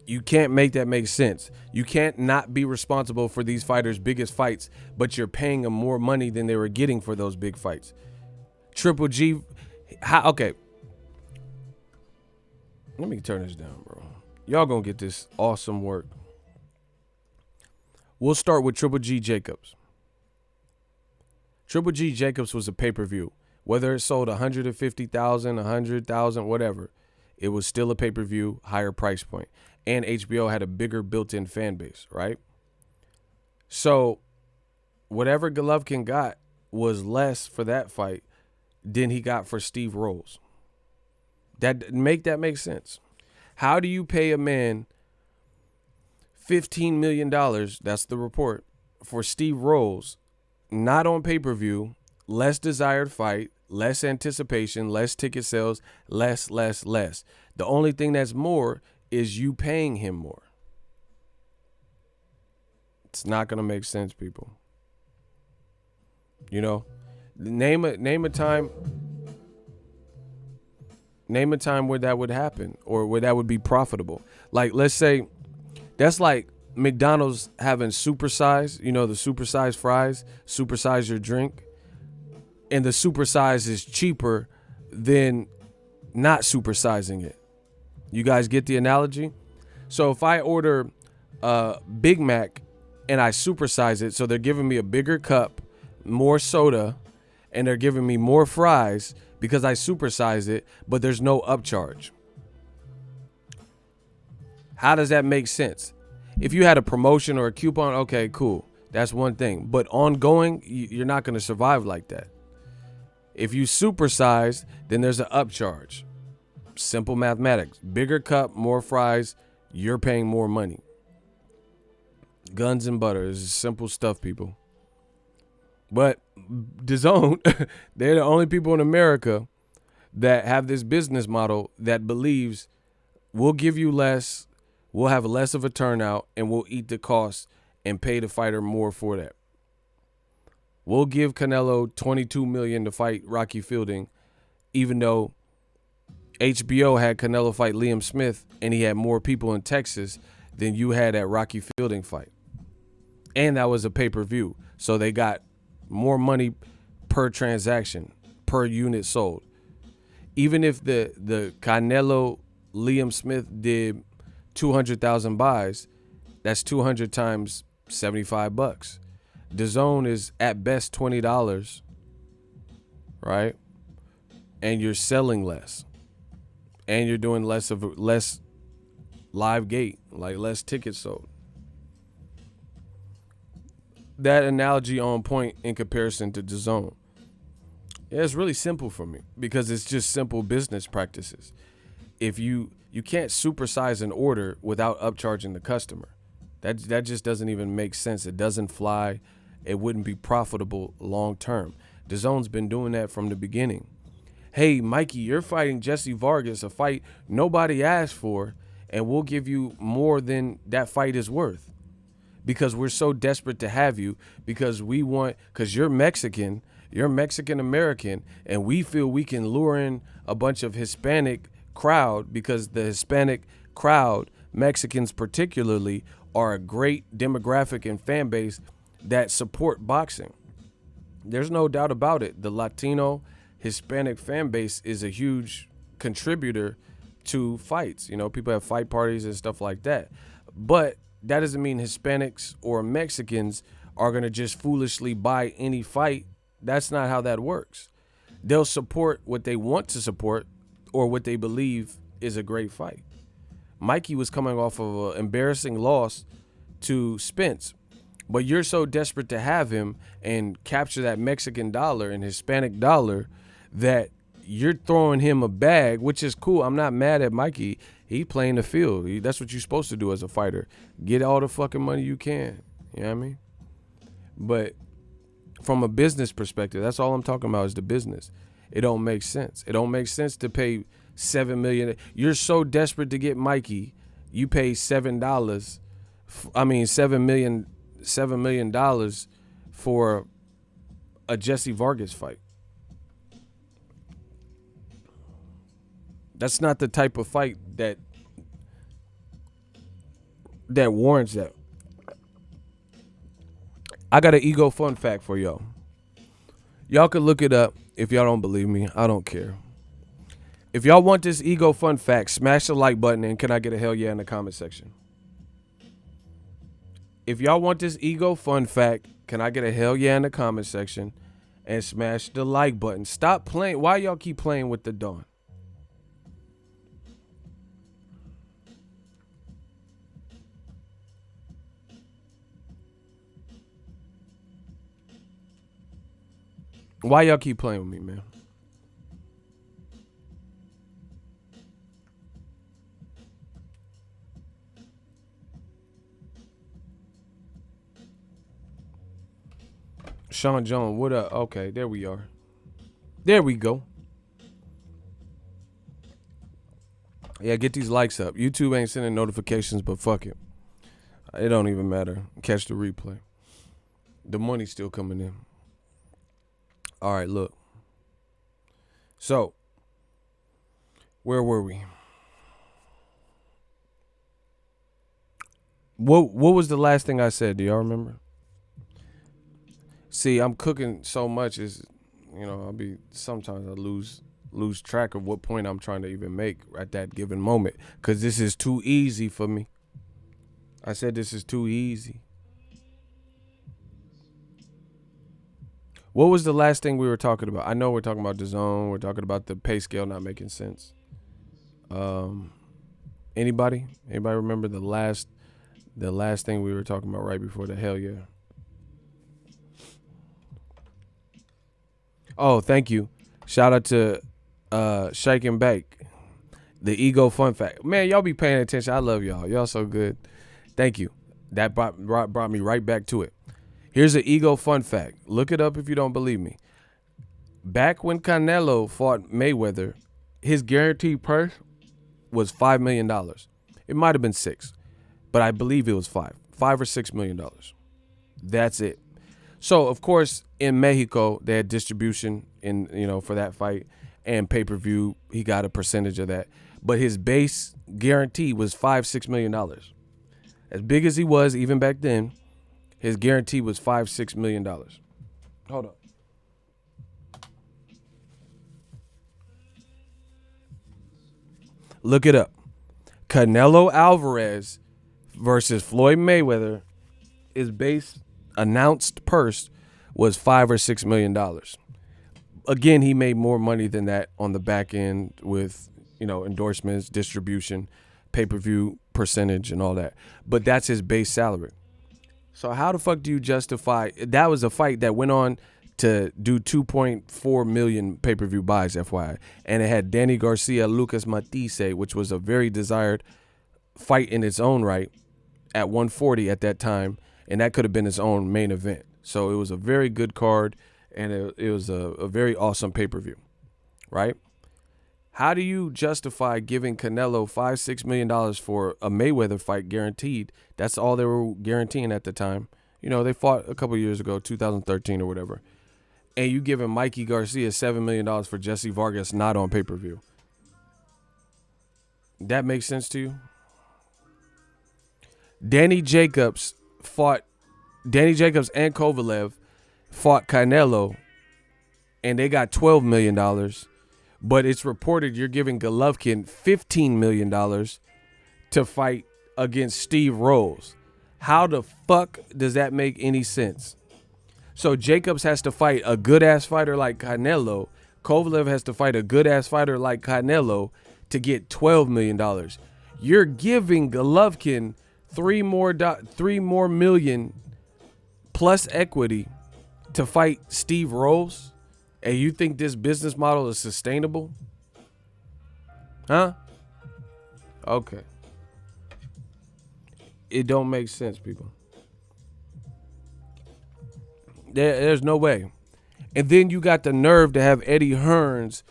You can't make that make sense. You can't not be responsible for these fighters' biggest fights, but you're paying them more money than they were getting for those big fights. Triple G, okay. Let me turn this down, bro. Y'all gonna get this awesome work. We'll start with Triple G Jacobs. Triple G Jacobs was a pay-per-view. Whether it sold 150,000, 100,000, whatever, it was still a pay-per-view, higher price point. And HBO had a bigger built-in fan base, right? So whatever Golovkin got was less for that fight than he got for Steve Rolls. That make sense. How do you pay a man $15 million, that's the report, for Steve Rolls, not on pay-per-view, less desired fight, less anticipation, less ticket sales, less. The only thing that's more is you paying him more. It's not going to make sense, people. You know, name a time where that would happen or where that would be profitable. Like, let's say that's like McDonald's having supersize, you know, the supersize fries, supersize your drink, and the supersize is cheaper than not supersizing it. You guys get the analogy? So if I order a Big Mac and I supersize it, so they're giving me a bigger cup, more soda, and they're giving me more fries because I supersize it, but there's no upcharge. How does that make sense? If you had a promotion or a coupon, okay, cool. That's one thing. But ongoing, you're not going to survive like that. If you supersize, then there's an upcharge. Simple mathematics. Bigger cup, more fries, you're paying more money. Guns and butter. This is simple stuff, people. But DAZN, they're the only people in America that have this business model that believes we'll give you less, we'll have less of a turnout, and we'll eat the cost and pay the fighter more for that. We'll give Canelo $22 million to fight Rocky Fielding, even though HBO had Canelo fight Liam Smith, and he had more people in Texas than you had at Rocky Fielding fight. And that was a pay-per-view. So they got more money per transaction, per unit sold. Even if the Canelo Liam Smith did 200,000 buys, that's 200 times $75. Dazn is at best $20, right? And you're selling less. And you're doing less live gate, like less tickets sold. That analogy on point in comparison to Dazn. Yeah, it's really simple for me because it's just simple business practices. If you can't supersize an order without upcharging the customer. That just doesn't even make sense. It doesn't fly. It wouldn't be profitable long term. DAZN's been doing that from the beginning. Hey, Mikey, you're fighting Jesse Vargas, a fight nobody asked for, and we'll give you more than that fight is worth. Because we're so desperate to have you, because you're Mexican American, and we feel we can lure in a bunch of Hispanic crowd, because the Hispanic crowd, Mexicans particularly, are a great demographic and fan base that support boxing. There's no doubt about it. The Latino Hispanic fan base is a huge contributor to fights. You know, people have fight parties and stuff like that. But that doesn't mean Hispanics or Mexicans are going to just foolishly buy any fight. That's not how that works. They'll support what they want to support or what they believe is a great fight. Mikey was coming off of an embarrassing loss to Spence, but you're so desperate to have him and capture that Mexican dollar and Hispanic dollar that you're throwing him a bag, which is cool. I'm not mad at Mikey. He playing the field. That's what you're supposed to do as a fighter. Get all the fucking money you can. You know what I mean? But from a business perspective, that's all I'm talking about is the business. It don't make sense. It don't make sense to pay $7 million. You're so desperate to get Mikey, you pay $7 million for a Jesse Vargas fight. That's not the type of fight that warrants that. I got an ego fun fact for y'all. Y'all can look it up if y'all don't believe me. I don't care. If y'all want this ego fun fact, smash the like button and can I get a hell yeah in the comment section? If y'all want this ego fun fact, can I get a hell yeah in the comment section and smash the like button? Stop playing. Why y'all keep playing with the dawn? Why y'all keep playing with me, man? Sean John, what up? Okay, there we are. There we go. Yeah, get these likes up. YouTube ain't sending notifications, but fuck it. It don't even matter. Catch the replay. The money's still coming in. All right, look. So, where were we? What was the last thing I said? Do y'all remember? See, I'm cooking so much sometimes I lose track of what point I'm trying to even make at that given moment, because this is too easy for me. I said this is too easy. What was the last thing we were talking about? I know we're talking about Dazn. We're talking about the pay scale not making sense. Anybody remember the last thing we were talking about right before the hell yeah? Oh, thank you. Shout out to Shake and Bake. The ego fun fact. Man, y'all be paying attention. I love y'all. Y'all so good. Thank you. That brought me right back to it. Here's an ego fun fact. Look it up if you don't believe me. Back when Canelo fought Mayweather, his guaranteed purse was $5 million. It might have been $6 million, but I believe it was $5 or $6 million. That's it. So, of course, in Mexico, they had distribution for that fight. and pay-per-view, he got a percentage of that. But his base guarantee was $5-6 million. As big as he was even back then, his guarantee was $5-6 million. Hold on. Look it up. Canelo Alvarez versus Floyd Mayweather, his base announced purse was $5 or $6 million. Again, he made more money than that on the back end with, endorsements, distribution, pay-per-view percentage, and all that. But that's his base salary. So how the fuck do you justify that? Was a fight that went on to do 2.4 million pay-per-view buys, FYI, and it had Danny Garcia, Lucas Matisse, which was a very desired fight in its own right at 140 at that time, and that could have been its own main event. So it was a very good card, and it was a very awesome pay-per-view, right? How do you justify giving Canelo $5-6 million for a Mayweather fight guaranteed? That's all they were guaranteeing at the time. They fought a couple years ago, 2013 or whatever. And you giving Mikey Garcia $7 million for Jesse Vargas not on pay-per-view. That makes sense to you? Danny Jacobs and Kovalev fought Canelo, and they got $12 million. But it's reported you're giving Golovkin $15 million to fight against Steve Rolls. How the fuck does that make any sense? So Jacobs has to fight a good-ass fighter like Canelo. Kovalev has to fight a good-ass fighter like Canelo to get $12 million. You're giving Golovkin $3 more million plus equity to fight Steve Rolls? And you think this business model is sustainable? Huh? Okay. It don't make sense, people. There's no way. And then you got the nerve to have Eddie Hearns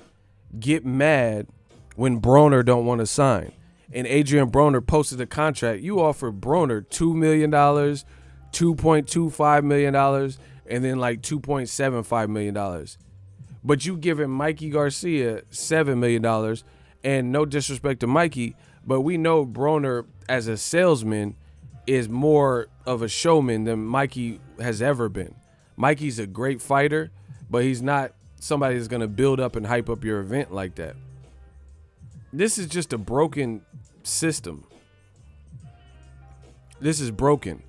get mad when Broner don't want to sign. And Adrian Broner posted a contract. You offered Broner $2 million, $2.25 million, and then like $2.75 million. But you giving Mikey Garcia $7 million, and no disrespect to Mikey, but we know Broner as a salesman is more of a showman than Mikey has ever been. Mikey's a great fighter, but he's not somebody that's going to build up and hype up your event like that. This is just a broken system. This is broken.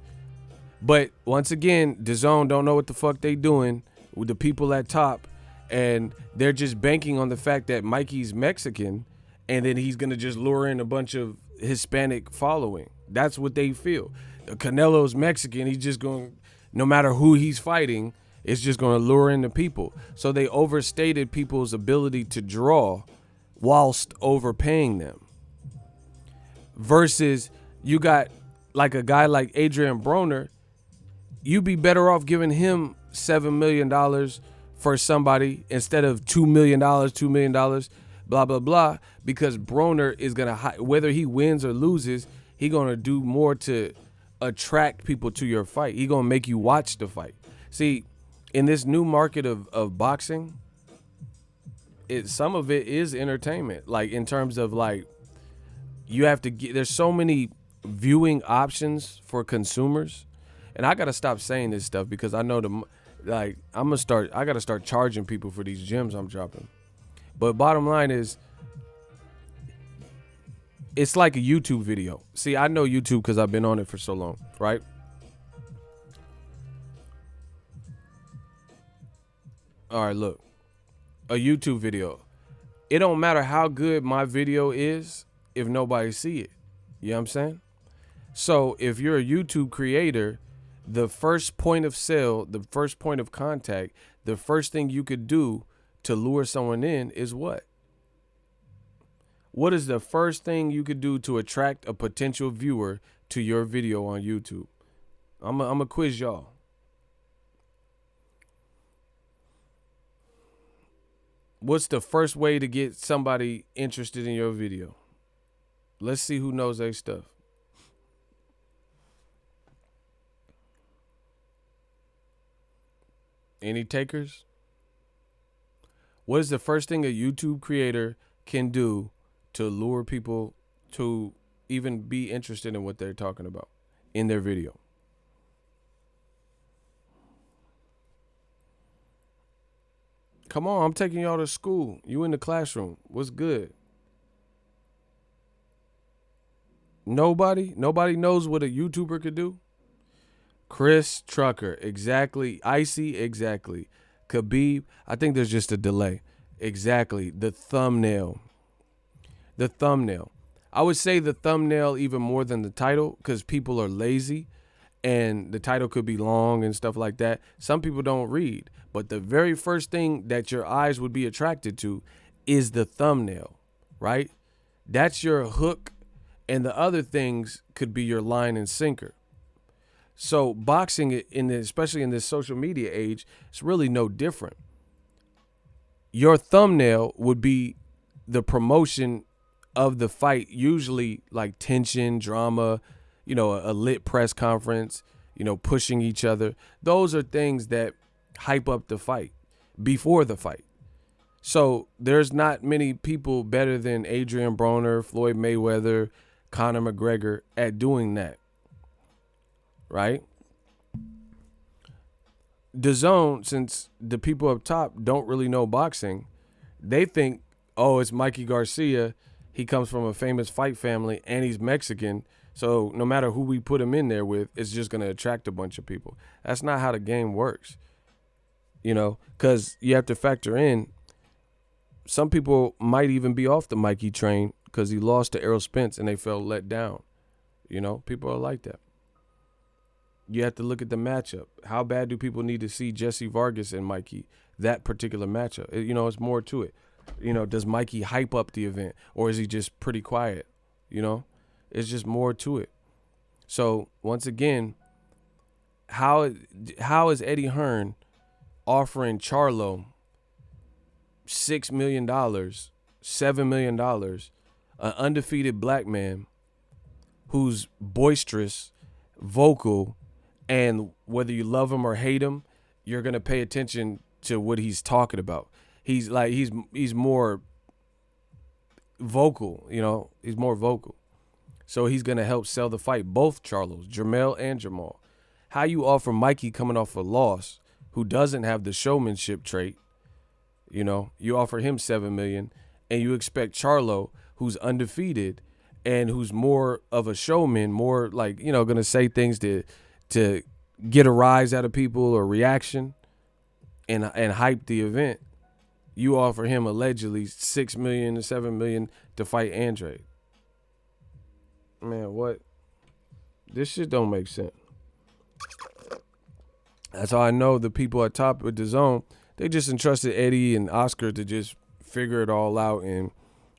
But once again, Dazn don't know what the fuck they doing with the people at top. And they're just banking on the fact that Mikey's Mexican, and then he's going to just lure in a bunch of Hispanic following. That's what they feel. Canelo's Mexican. He's just going, no matter who he's fighting, it's just going to lure in the people. So they overstated people's ability to draw whilst overpaying them. Versus you got like a guy like Adrian Broner, you'd be better off giving him $7 million for somebody instead of $2 million, blah, blah, blah, because Broner is going to, whether he wins or loses, he going to do more to attract people to your fight. He going to make you watch the fight. See, in this new market of boxing, some of it is entertainment. Like in terms of like, you have to get, there's so many viewing options for consumers. And I got to stop saying this stuff because I know I got to start charging people for these gems I'm dropping. But bottom line is, it's like a YouTube video. See, I know YouTube because I've been on it for so long, right? All right, look. A YouTube video. It don't matter how good my video is if nobody see it. You know what I'm saying? So if you're a YouTube creator, the first point of sale, the first point of contact, the first thing you could do to lure someone in is what? What is the first thing you could do to attract a potential viewer to your video on YouTube? I'm a quiz y'all. What's the first way to get somebody interested in your video? Let's see who knows their stuff. Any takers? What is the first thing a YouTube creator can do to lure people to even be interested in what they're talking about in their video? Come on, I'm taking y'all to school. You in the classroom. What's good? Nobody knows what a YouTuber could do. Chris Trucker, exactly. Icy, exactly. Khabib, I think there's just a delay. Exactly. The thumbnail. The thumbnail. I would say the thumbnail even more than the title because people are lazy and the title could be long and stuff like that. Some people don't read, but the very first thing that your eyes would be attracted to is the thumbnail, right? That's your hook, and the other things could be your line and sinker. So boxing, especially in this social media age, it's really no different. Your thumbnail would be the promotion of the fight, usually like tension, drama, a lit press conference, pushing each other. Those are things that hype up the fight before the fight. So there's not many people better than Adrian Broner, Floyd Mayweather, Conor McGregor at doing that, right? Dazn, since the people up top don't really know boxing, they think, oh, it's Mikey Garcia. He comes from a famous fight family and he's Mexican. So no matter who we put him in there with, it's just going to attract a bunch of people. That's not how the game works, because you have to factor in some people might even be off the Mikey train because he lost to Errol Spence and they felt let down. People are like that. You have to look at the matchup. How bad do people need to see Jesse Vargas and Mikey, that particular matchup? It's more to it. Does Mikey hype up the event or is he just pretty quiet? It's just more to it. So once again, how is Eddie Hearn offering Charlo $6 million, $7 million, an undefeated black man who's boisterous, vocal, and whether you love him or hate him, you're going to pay attention to what he's talking about. He's more vocal, he's more vocal. So he's going to help sell the fight, both Charlos, Jermell and Jamal. How you offer Mikey coming off a loss who doesn't have the showmanship trait, you offer him $7 million and you expect Charlo, who's undefeated and who's more of a showman, more like, going to say things to get a rise out of people or reaction and hype the event. You offer him allegedly $6 million to $7 million to fight Andre. Man, what? This shit don't make sense. That's how I know the people at top with Dazn, they just entrusted Eddie and Oscar to just figure it all out and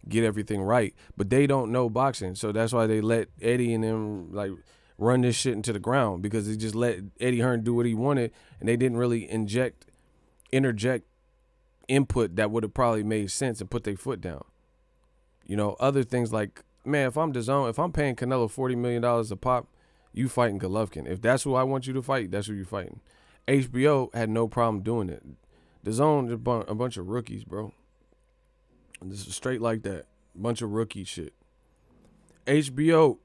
get everything right. But they don't know boxing, so that's why they let Eddie and them run this shit into the ground, because they just let Eddie Hearn do what he wanted, and they didn't really interject input that would have probably made sense and put their foot down. Other things like, man, if I'm Dazn, if I'm paying Canelo $40 million a pop, you fighting Golovkin. If that's who I want you to fight, that's who you fighting. HBO had no problem doing it. Dazn is a bunch of rookies, bro. This is straight like that. Bunch of rookie shit. HBO,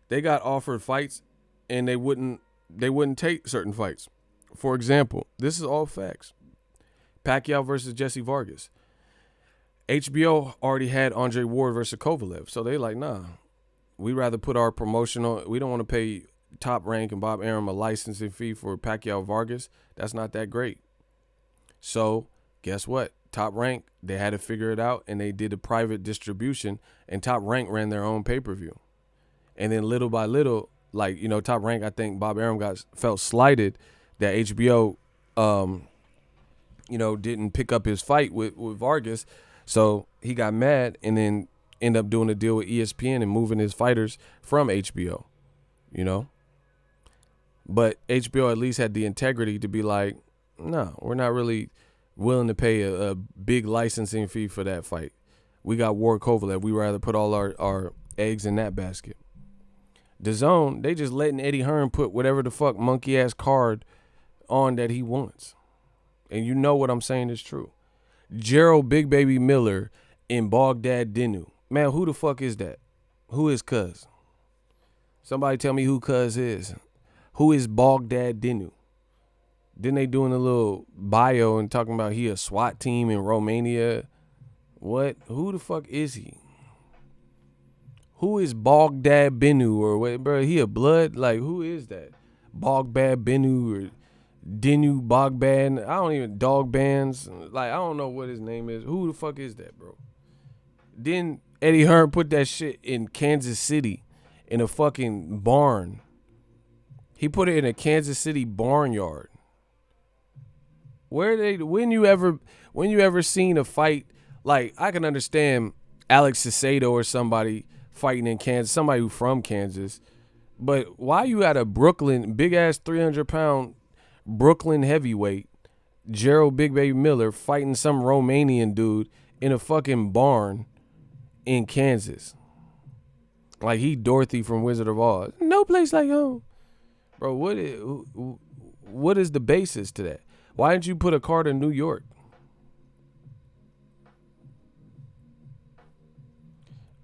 they got offered fights and they wouldn't take certain fights. For example, this is all facts. Pacquiao versus Jesse Vargas. HBO already had Andre Ward versus Kovalev. So they like, nah, we'd rather put our promotional, we don't want to pay Top Rank and Bob Arum a licensing fee for Pacquiao Vargas. That's not that great. So guess what? Top Rank, they had to figure it out and they did a private distribution, and Top Rank ran their own pay-per-view. And then little by little, Top Rank, I think Bob Arum felt slighted that HBO, didn't pick up his fight with Vargas. So he got mad and then ended up doing a deal with ESPN and moving his fighters from HBO, But HBO at least had the integrity to be like, no, we're not really willing to pay a big licensing fee for that fight. We got Ward Kovalev. We rather put all our eggs in that basket. Dazn, they just letting Eddie Hearn put whatever the fuck monkey ass card on that he wants. And what I'm saying is true. Gerald Big Baby Miller and Baghdad Dinu. Man, who the fuck is that? Who is Cuz? Somebody tell me who Cuz is. Who is Baghdad Dinu? Then they doing a little bio and talking about he a SWAT team in Romania. What? Who the fuck is he? Who is Baghdad Binu or what, bro? He a blood? Like, who is that? Baghdad Binu or Dinu Baghdad? I don't even, dog bands. Like, I don't know what his name is. Who the fuck is that, bro? Then Eddie Hearn put that shit in Kansas City in a fucking barn. He put it in a Kansas City barnyard. When you ever seen a fight, like, I can understand Alex Cicero or somebody fighting in Kansas, somebody who from Kansas, but why you at a Brooklyn, big ass 300-pound Brooklyn heavyweight, Gerald Big Baby Miller fighting some Romanian dude in a fucking barn in Kansas? Like he Dorothy from Wizard of Oz. No place like home. Bro, what is the basis to that? Why didn't you put a card in New York?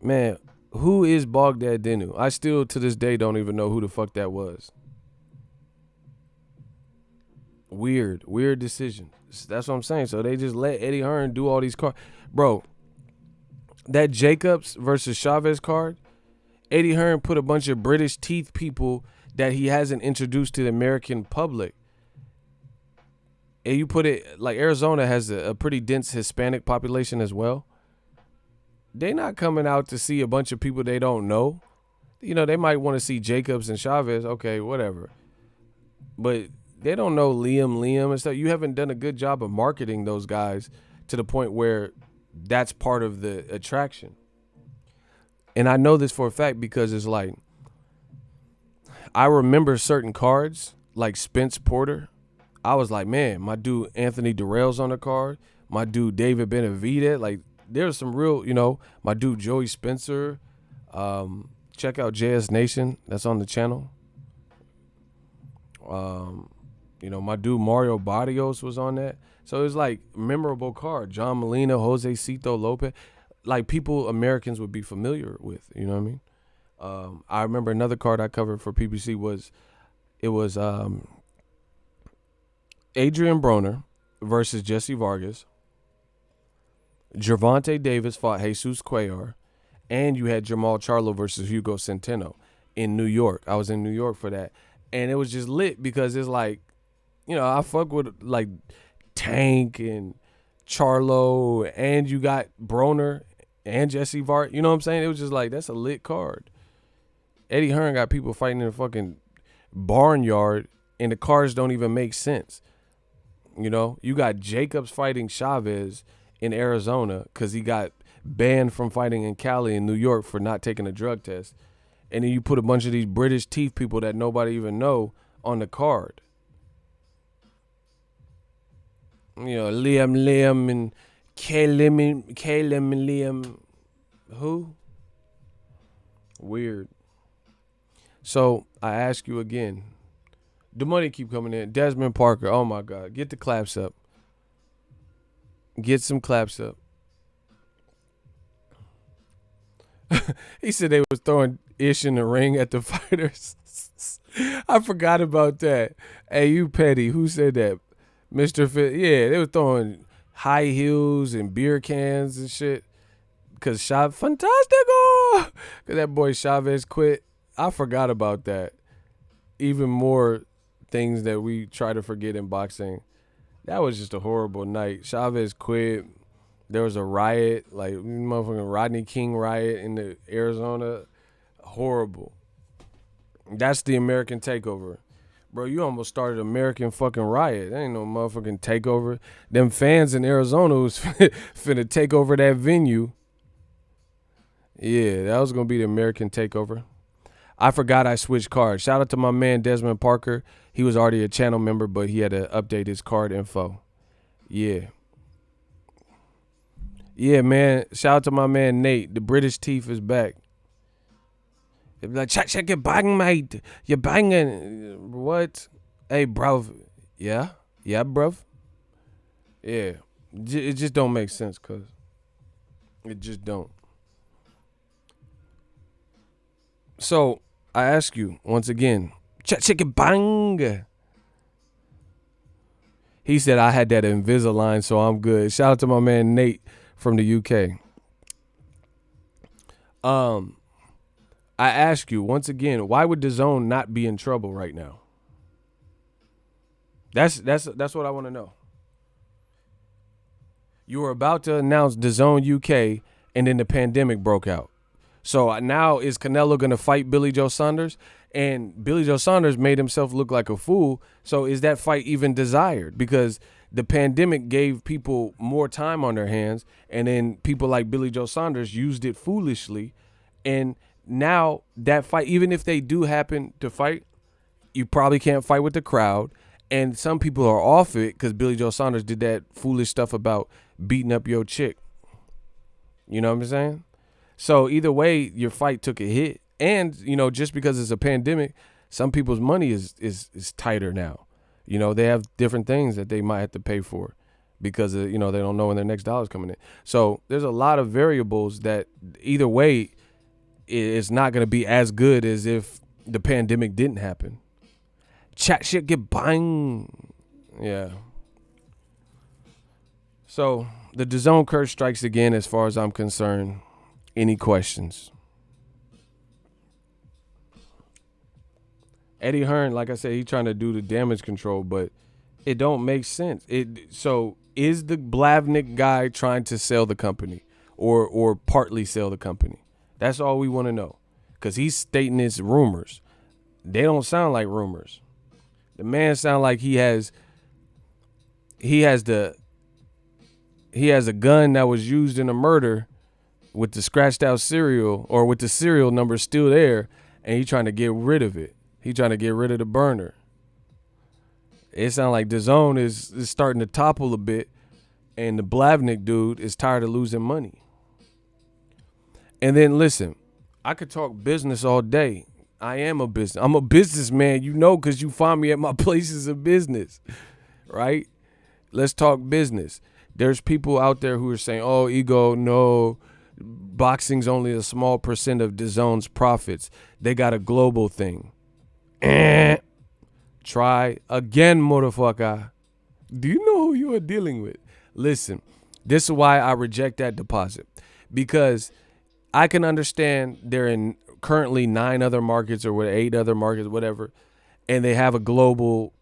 Man, who is Baghdad Dinu? I still to this day don't even know who the fuck that was. Weird decision. That's what I'm saying. So they just let Eddie Hearn do all these cards. Bro, that Jacobs versus Chavez card, Eddie Hearn put a bunch of British teeth people that he hasn't introduced to the American public. And you put it, like Arizona has a pretty dense Hispanic population as well. They not coming out to see a bunch of people they don't know. You know, they might want to see Jacobs and Chavez. Okay, whatever. But they don't know Liam and stuff. You haven't done a good job of marketing those guys to the point where that's part of the attraction. And I know this for a fact because it's like, I remember certain cards like Spence Porter. I was like, man, my dude Anthony Durrell's on the card. My dude David Benavidez. Like, there's some real, you know, my dude Joey Spencer. Check out JS Nation. That's on the channel. You know, my dude Mario Barrios was on that. So it was like memorable card. John Molina, Jose Cito Lopez. Like people Americans would be familiar with. You know what I mean? I remember another card I covered for PPC was Adrian Broner versus Jesse Vargas. Gervonta Davis fought Jesus Cuellar. And you had Jamal Charlo versus Hugo Centeno in New York. I was in New York for that. And it was just lit because it's like, you know, I fuck with like Tank and Charlo, and you got Broner and Jesse Vargas. You know what I'm saying? It was just like, that's a lit card. Eddie Hearn got people fighting in a fucking barnyard, and the cards don't even make sense. You know, you got Jacobs fighting Chavez in Arizona because he got banned from fighting in Cali and New York for not taking a drug test. And then you put a bunch of these British teeth people that nobody even know on the card. You know, Liam and Caleb and Liam. Who? Weird. So I ask you again. The money keep coming in. Desmond Parker. Oh my God. Get the claps up. Get some claps up. He said they was throwing ish in the ring at the fighters. I forgot about that. Hey, you petty. Who said that? Mr. Fit. Yeah, they were throwing high heels and beer cans and shit. Because Fantastico! Because that boy Chavez quit. I forgot about that. Even more things that we try to forget in boxing. That was just a horrible night. Chavez quit. There was a riot, like motherfucking Rodney King riot in the Arizona. Horrible. That's the American takeover. Bro, you almost started American fucking riot. That ain't no motherfucking takeover. Them fans in Arizona was finna take over that venue. Yeah, that was going to be the American takeover. I forgot I switched cards. Shout out to my man Desmond Parker. He was already a channel member, but he had to update his card info. Yeah. Yeah, man. Shout out to my man Nate. The British teeth is back. They be like, check your bang, mate. You're banging. What? Hey, bruv. Yeah? Yeah, bruv? Yeah. It just don't make sense, cuz it just don't. So I ask you once again, chicken bang. He said I had that Invisalign, so I'm good. Shout out to my man Nate from the UK. I ask you once again, why would DAZN not be in trouble right now? That's what I want to know. You were about to announce DAZN UK, and then the pandemic broke out. So now is Canelo going to fight Billy Joe Saunders? And Billy Joe Saunders made himself look like a fool. So is that fight even desired? Because the pandemic gave people more time on their hands, and then people like Billy Joe Saunders used it foolishly. And now that fight, even if they do happen to fight, you probably can't fight with the crowd. And some people are off it because Billy Joe Saunders did that foolish stuff about beating up your chick. You know what I'm saying? So either way, your fight took a hit. And, just because it's a pandemic, some people's money is tighter now. They have different things that they might have to pay for because, they don't know when their next dollar's coming in. So there's a lot of variables that either way, it's not going to be as good as if the pandemic didn't happen. Chat shit get bang. Yeah. So the DAZN curse strikes again as far as I'm concerned. Any questions? Eddie Hearn, like I said, he's trying to do the damage control, but it don't make sense. So is the Blavnik guy trying to sell the company or partly sell the company? That's all we want to know, because he's stating it's rumors. They don't sound like rumors. The man sound like he has a gun that was used in a murder with the scratched out serial, or with the serial number still there, and he trying to get rid of it. He trying to get rid of the burner. It sounds like DAZN is starting to topple a bit, and the Blavnik dude is tired of losing money. And then listen, I could talk business all day. I'm a businessman, because you find me at my places of business, right? Let's talk business. There's people out there who are saying, oh, Ego, no, boxing's only a small percent of DAZN's profits. They got a global thing. Try again, motherfucker. Do you know who you are dealing with? Listen, this is why I reject that deposit, because I can understand they're in currently 9 other markets or 8 other markets, whatever, and they have a global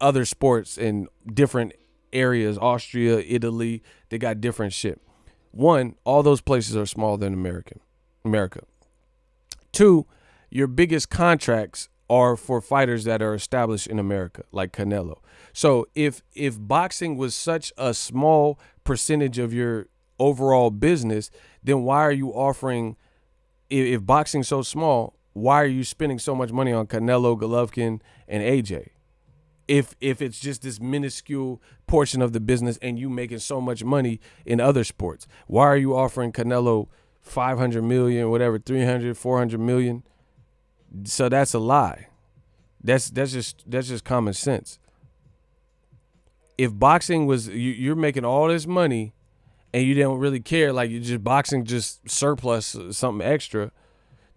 other sports in different areas, Austria, Italy, they got different shit. One, all those places are smaller than America. 2, your biggest contracts are for fighters that are established in America, like Canelo. So if boxing was such a small percentage of your overall business, then why are you offering, if boxing's so small, why are you spending so much money on Canelo, Golovkin, and AJ? If it's just this minuscule portion of the business and you making so much money in other sports, why are you offering Canelo 500 million, whatever, 300, 400 million? So that's a lie. That's just common sense. If boxing was, you're making all this money and you don't really care, like you just boxing just surplus something extra,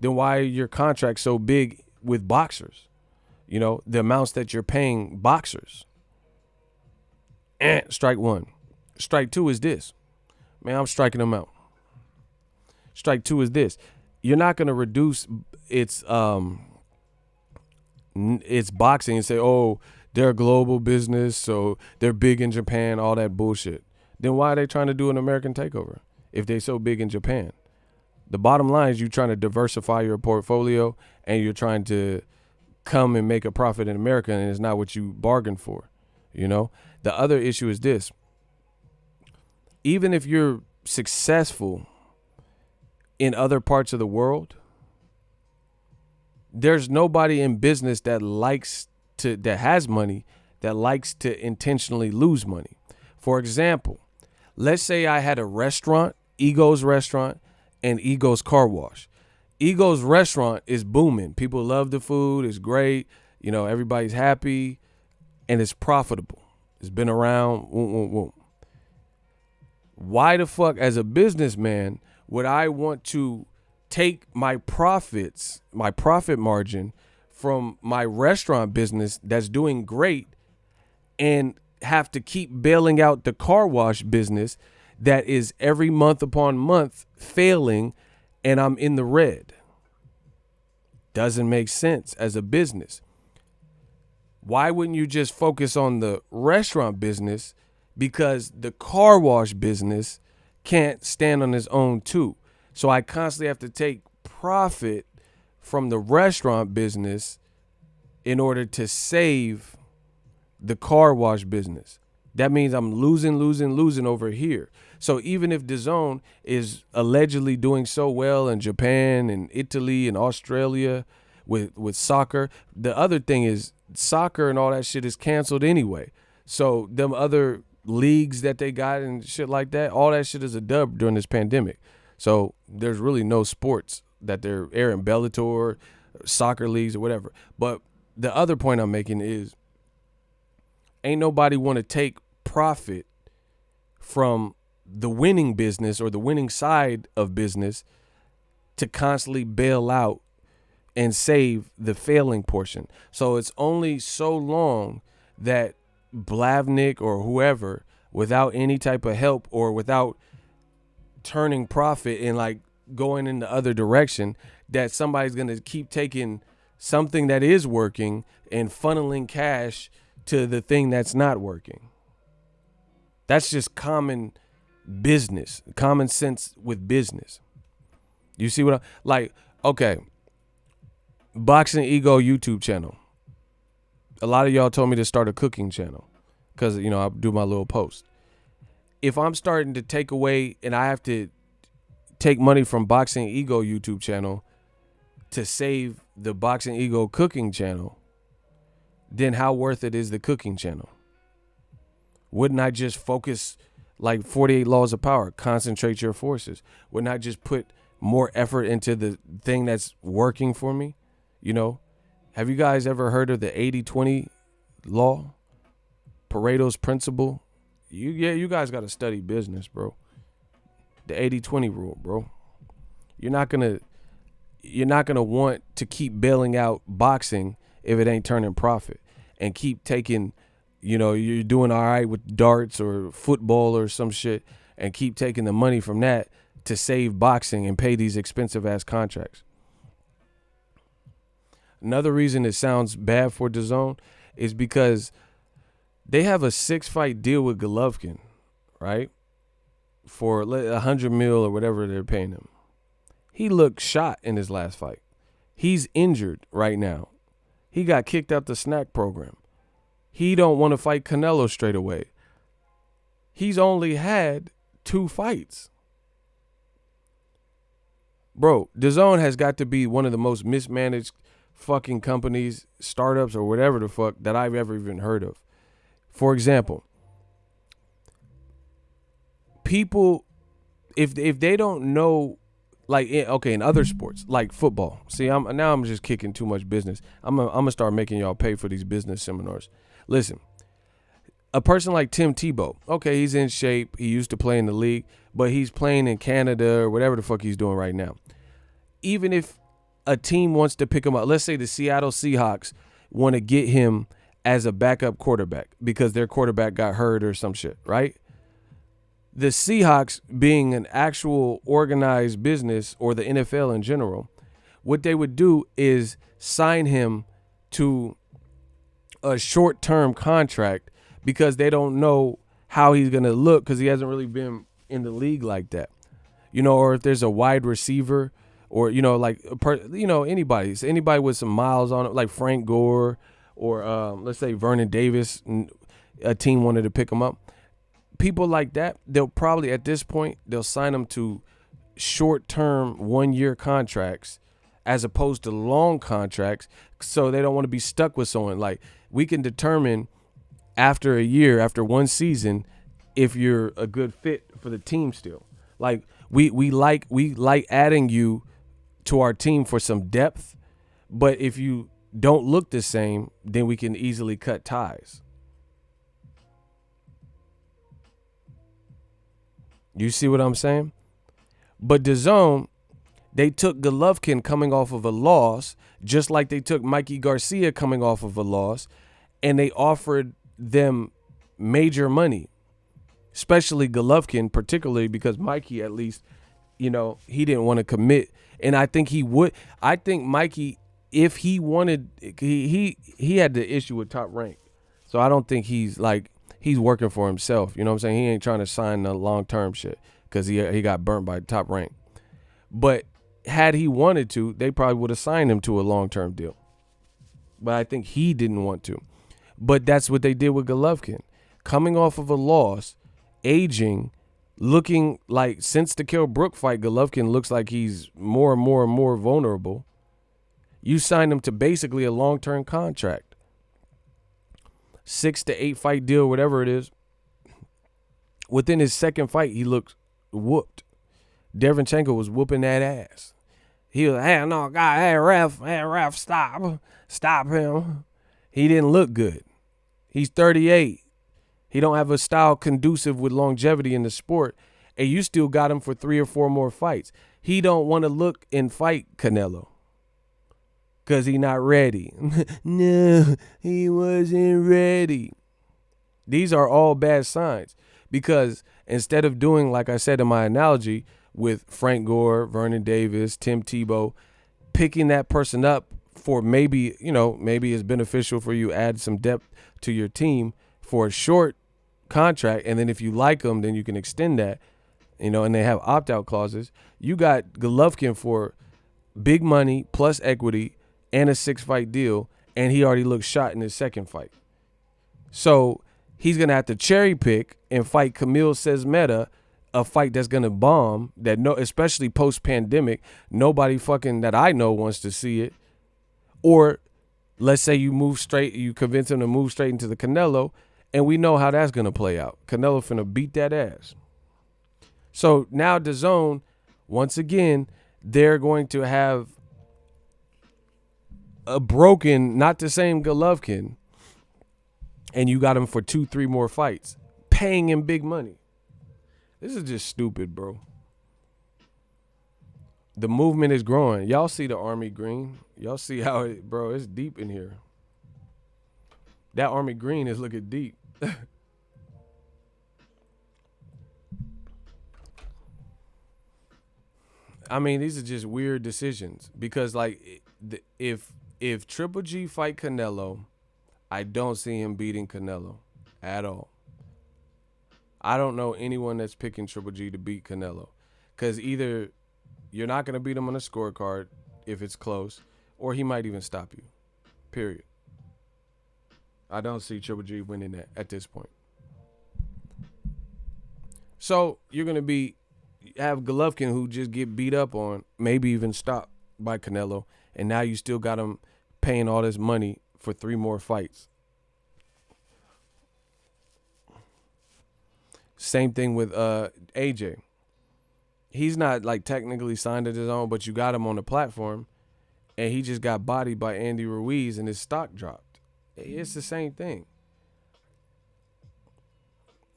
then why are your contracts so big with boxers? The amounts that you're paying boxers. Strike 1. Strike 2 is this. Man, I'm striking them out. Strike 2 is this. You're not going to reduce its boxing and say, oh, they're a global business, so they're big in Japan, all that bullshit. Then why are they trying to do an American takeover if they're so big in Japan? The bottom line is you're trying to diversify your portfolio and you're trying to come and make a profit in America, and it's not what you bargained for. The other issue is this. Even if you're successful in other parts of the world, there's nobody in business that has money that likes to intentionally lose money. For example, let's say I had a restaurant, Ego's Restaurant, and Ego's Car Wash. Ego's Restaurant is booming. People love the food. It's great. Everybody's happy, and it's profitable. It's been around. Why the fuck, as a businessman, would I want to take my profits, my profit margin from my restaurant business that's doing great and have to keep bailing out the car wash business that is every month upon month failing and I'm in the red? Doesn't make sense as a business. Why wouldn't you just focus on the restaurant business? Because the car wash business can't stand on its own too. So I constantly have to take profit from the restaurant business in order to save the car wash business. That means I'm losing over here. So even if Dazn is allegedly doing so well in Japan and Italy and Australia with soccer, the other thing is soccer and all that shit is canceled anyway. So them other leagues that they got and shit like that, all that shit is a dub during this pandemic. So there's really no sports that they're airing, Bellator, soccer leagues or whatever. But the other point I'm making is ain't nobody want to take profit from the winning business or the winning side of business to constantly bail out and save the failing portion. So it's only so long that Blavnik or whoever, without any type of help or without turning profit and like going in the other direction, that somebody's going to keep taking something that is working and funneling cash to the thing that's not working. That's just common business, common sense with business. You see what I like? Okay. Boxing Ego YouTube channel. A lot of y'all told me to start a cooking channel because, you know, I do my little post. If I'm starting to take away and I have to take money from Boxing Ego YouTube channel to save the Boxing Ego cooking channel, then how worth it is the cooking channel? Wouldn't I just focus like 48 laws of power, concentrate your forces? Wouldn't I just put more effort into the thing that's working for me? You know, have you guys ever heard of the 80-20 law? Pareto's principle? You guys got to study business, bro. The 80-20 rule, bro. You're not going to want to keep bailing out boxing if it ain't turning profit, and keep taking, you know, you're doing all right with darts or football or some shit, and keep taking the money from that to save boxing and pay these expensive ass contracts. Another reason it sounds bad for Dazn is because they have a 6-fight deal with Golovkin, right? For $100 million or whatever they're paying him. He looked shot in his last fight. He's injured right now. He got kicked out the snack program. He don't want to fight Canelo straight away. He's only had 2 fights. Bro, Dazn has got to be one of the most mismanaged fucking companies, startups, or whatever the fuck that I've ever even heard of. For example, people, if they don't know, like, okay, in other sports, like football. See, I'm just kicking too much business. I'm gonna start making y'all pay for these business seminars. Listen, a person like Tim Tebow, okay, he's in shape. He used to play in the league, but he's playing in Canada or whatever the fuck he's doing right now. Even if a team wants to pick him up, let's say the Seattle Seahawks want to get him as a backup quarterback because their quarterback got hurt or some shit, right? The Seahawks, being an actual organized business, or the NFL in general, what they would do is sign him to a short-term contract because they don't know how he's going to look because he hasn't really been in the league like that. You know, or if there's a wide receiver, or, you know, like, anybody with some miles on it, like Frank Gore, or let's say Vernon Davis, a team wanted to pick him up. People like that, they'll probably, at this point, they'll sign them to short-term 1-year contracts as opposed to long contracts, so they don't want to be stuck with someone. Like, we can determine after a year, after one season, if you're a good fit for the team still. Like, we like adding you to our team for some depth, but if you don't look the same, then we can easily cut ties. You see what I'm saying? But DAZN, they took Golovkin coming off of a loss, just like they took Mikey Garcia coming off of a loss, and they offered them major money, especially Golovkin, particularly because Mikey, at least, he didn't want to commit. And I think he would. I think Mikey, if he wanted, he had the issue with Top Rank. So I don't think he's working for himself. You know what I'm saying? He ain't trying to sign the long-term shit because he got burnt by Top Rank. But had he wanted to, they probably would have signed him to a long-term deal. But I think he didn't want to. But that's what they did with Golovkin. Coming off of a loss, aging, looking like since the Kell Brook fight, Golovkin looks like he's more and more and more vulnerable. You signed him to basically a long-term contract. 6 to 8 fight deal, whatever it is. Within his second fight, he looked whooped. Derevyanchenko was whooping that ass. He was, hey, no, God, hey, ref, stop him. He didn't look good. He's 38. He don't have a style conducive with longevity in the sport, and you still got him for 3 or 4 more fights. He don't want to look and fight Canelo because he not ready. No, he wasn't ready. These are all bad signs because instead of doing, like I said in my analogy, with Frank Gore, Vernon Davis, Tim Tebow, picking that person up for maybe it's beneficial for you, add some depth to your team for a short contract, and then if you like them, then you can extend that, and they have opt-out clauses. You got Golovkin for big money plus equity and a 6-fight deal, and he already looked shot in his second fight. So he's going to have to cherry pick and fight Camille Sesmeta, a fight that's going to bomb, especially post-pandemic, nobody fucking that I know wants to see it. Or let's say you convince him to move straight into the Canelo, and we know how that's going to play out. Canelo finna beat that ass. So now DAZN, once again, they're going to have a broken, not the same Golovkin, and you got him for 2-3 more fights, paying him big money. This is just stupid, bro. The movement is growing. Y'all see the army green? Y'all see how it's deep in here. That army green is looking deep. I mean, these are just weird decisions because, if Triple G fight Canelo, I don't see him beating Canelo at all. I don't know anyone that's picking Triple G to beat Canelo because either you're not going to beat him on a scorecard if it's close, or he might even stop you, period. I don't see Triple G winning that at this point. So you're going to have Golovkin who just get beat up on, maybe even stopped by Canelo, and now you still got him paying all this money for 3 more fights. Same thing with AJ. He's not technically signed to DAZN, but you got him on the platform, and he just got bodied by Andy Ruiz and his stock dropped. It's the same thing.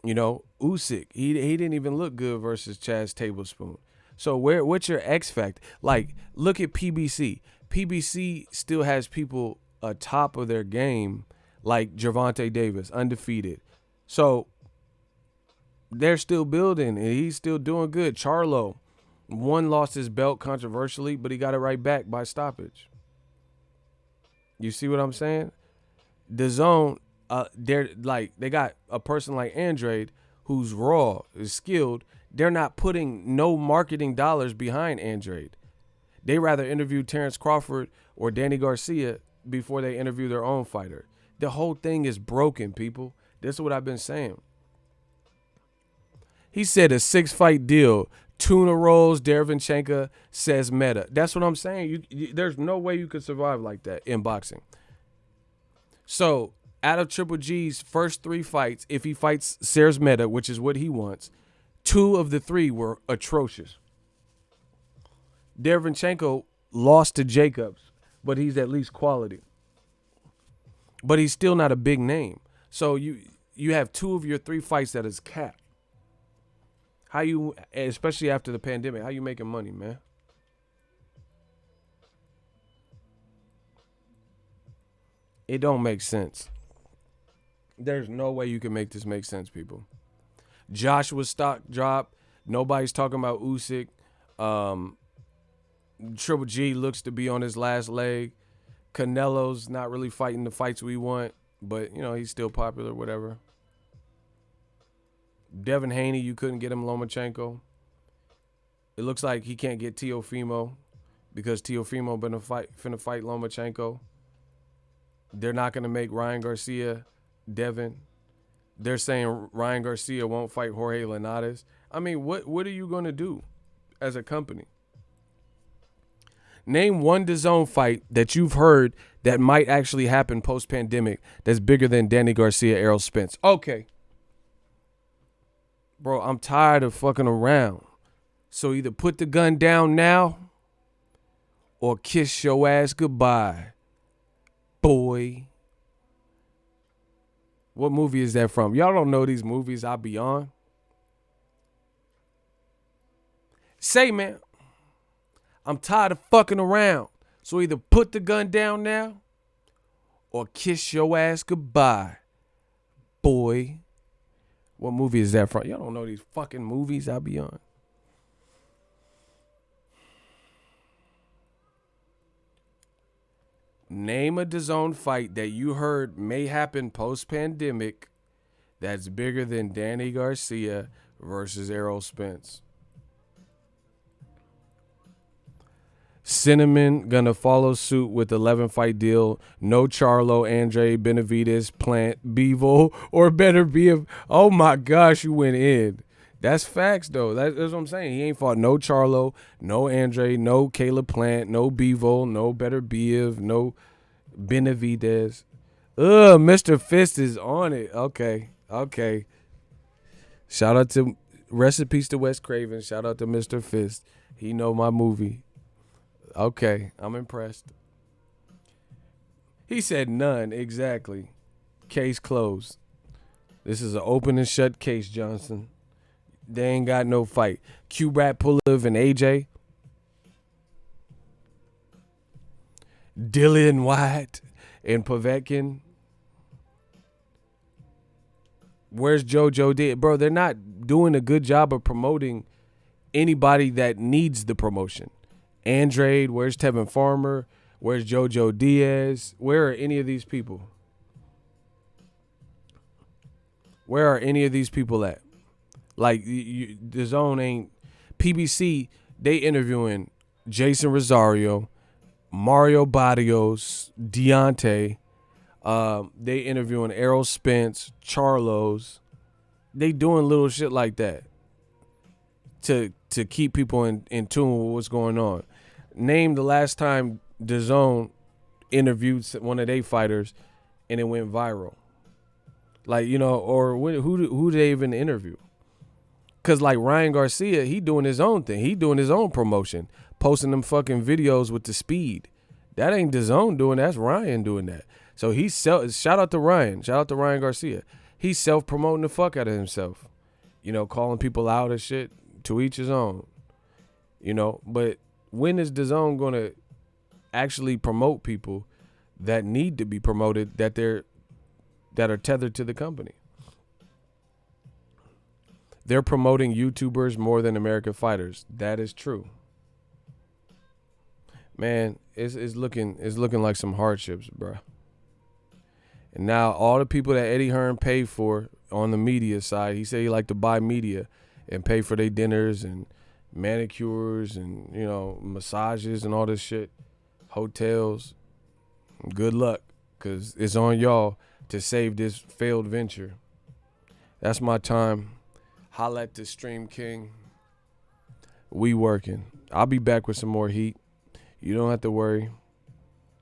Usyk, he didn't even look good versus Chaz Tablespoon. So what's your X factor? Look at PBC. PBC still has people atop of their game, like Gervonta Davis, undefeated. So they're still building, and he's still doing good. Charlo, lost his belt controversially, but he got it right back by stoppage. You see what I'm saying? DAZN, they got a person like Andrade who's raw, is skilled. They're not putting no marketing dollars behind Andrade. They rather interview Terrence Crawford or Danny Garcia before they interview their own fighter. The whole thing is broken, people. This is what I've been saying. He said a 6-fight deal, tuna rolls, Derevyanchenko, Sesmeta. That's what I'm saying. There's no way you could survive like that in boxing. So out of Triple G's first 3 fights, if he fights Sesmeta, which is what he wants, 2 of the 3 were atrocious. Derevyanchenko lost to Jacobs, but he's at least quality. But he's still not a big name. So you have 2 of your 3 fights that is capped. How you, especially after the pandemic, how you making money, man? It don't make sense. There's no way you can make this make sense, people. Joshua's stock drop. Nobody's talking about Usyk. Um, Triple G looks to be on his last leg. Canelo's not really fighting the fights we want, but he's still popular, whatever. Devin Haney, you couldn't get him Lomachenko. It looks like he can't get Teofimo because Teofimo finna fight Lomachenko. They're not gonna make Ryan Garcia Devin. They're saying Ryan Garcia won't fight Jorge Linares. I mean, what are you gonna do as a company? Name one DAZN fight that you've heard that might actually happen post-pandemic that's bigger than Danny Garcia, Errol Spence. Okay. Bro, I'm tired of fucking around. So either put the gun down now or kiss your ass goodbye, boy. What movie is that from? Y'all don't know these movies I be on. Say, man, I'm tired of fucking around. So either put the gun down now or kiss your ass goodbye, boy. What movie is that from? Y'all don't know these fucking movies I be on. Name a DAZN fight that you heard may happen post-pandemic that's bigger than Danny Garcia versus Errol Spence. Cinnamon gonna follow suit with 11-fight deal. No Charlo, Andre, Benavidez, Plant, Bivol, or better be a... Oh my gosh, you went in. That's facts, though. That's what I'm saying. He ain't fought no Charlo, no Andre, no Caleb Plant, no Bivol, no Better Biev, no Benavidez. Mr. Fist is on it. Okay. Shout out to... Recipes to Wes Craven. Shout out to Mr. Fist. He know my movie. Okay, I'm impressed. He said none, exactly. Case closed. This is an open and shut case, Johnson. They ain't got no fight. Q-Rat, Pulev, and AJ. Dylan White and Povetkin. Where's JoJo did? Bro, they're not doing a good job of promoting anybody that needs the promotion. Andrade, where's Tevin Farmer? Where's JoJo Diaz? Where are any of these people? Where are any of these people at? Like, the DAZN ain't... PBC, they interviewing Jason Rosario, Mario Barrios, Deontay. They interviewing Errol Spence, Charlos. They doing little shit like that to keep people in tune with what's going on. Name the last time DAZN interviewed one of their fighters and it went viral. Like, or who did they even interview? Because, like, Ryan Garcia, he doing his own thing. He doing his own promotion, posting them fucking videos with the speed. That ain't DAZN doing that. That's Ryan doing that. So shout out to Ryan. Shout out to Ryan Garcia. He's self-promoting the fuck out of himself. Calling people out and shit. To each his own. But when is DAZN going to actually promote people that need to be promoted that are tethered to the company? They're promoting YouTubers more than American fighters. That is true. Man, it's looking like some hardships, bro. And now all the people that Eddie Hearn paid for on the media side, he said he liked to buy media and pay for their dinners and manicures and, massages and all this shit, hotels. Good luck, because it's on y'all to save this failed venture. That's my time. Holla at the Stream King. We working. I'll be back with some more heat. You don't have to worry.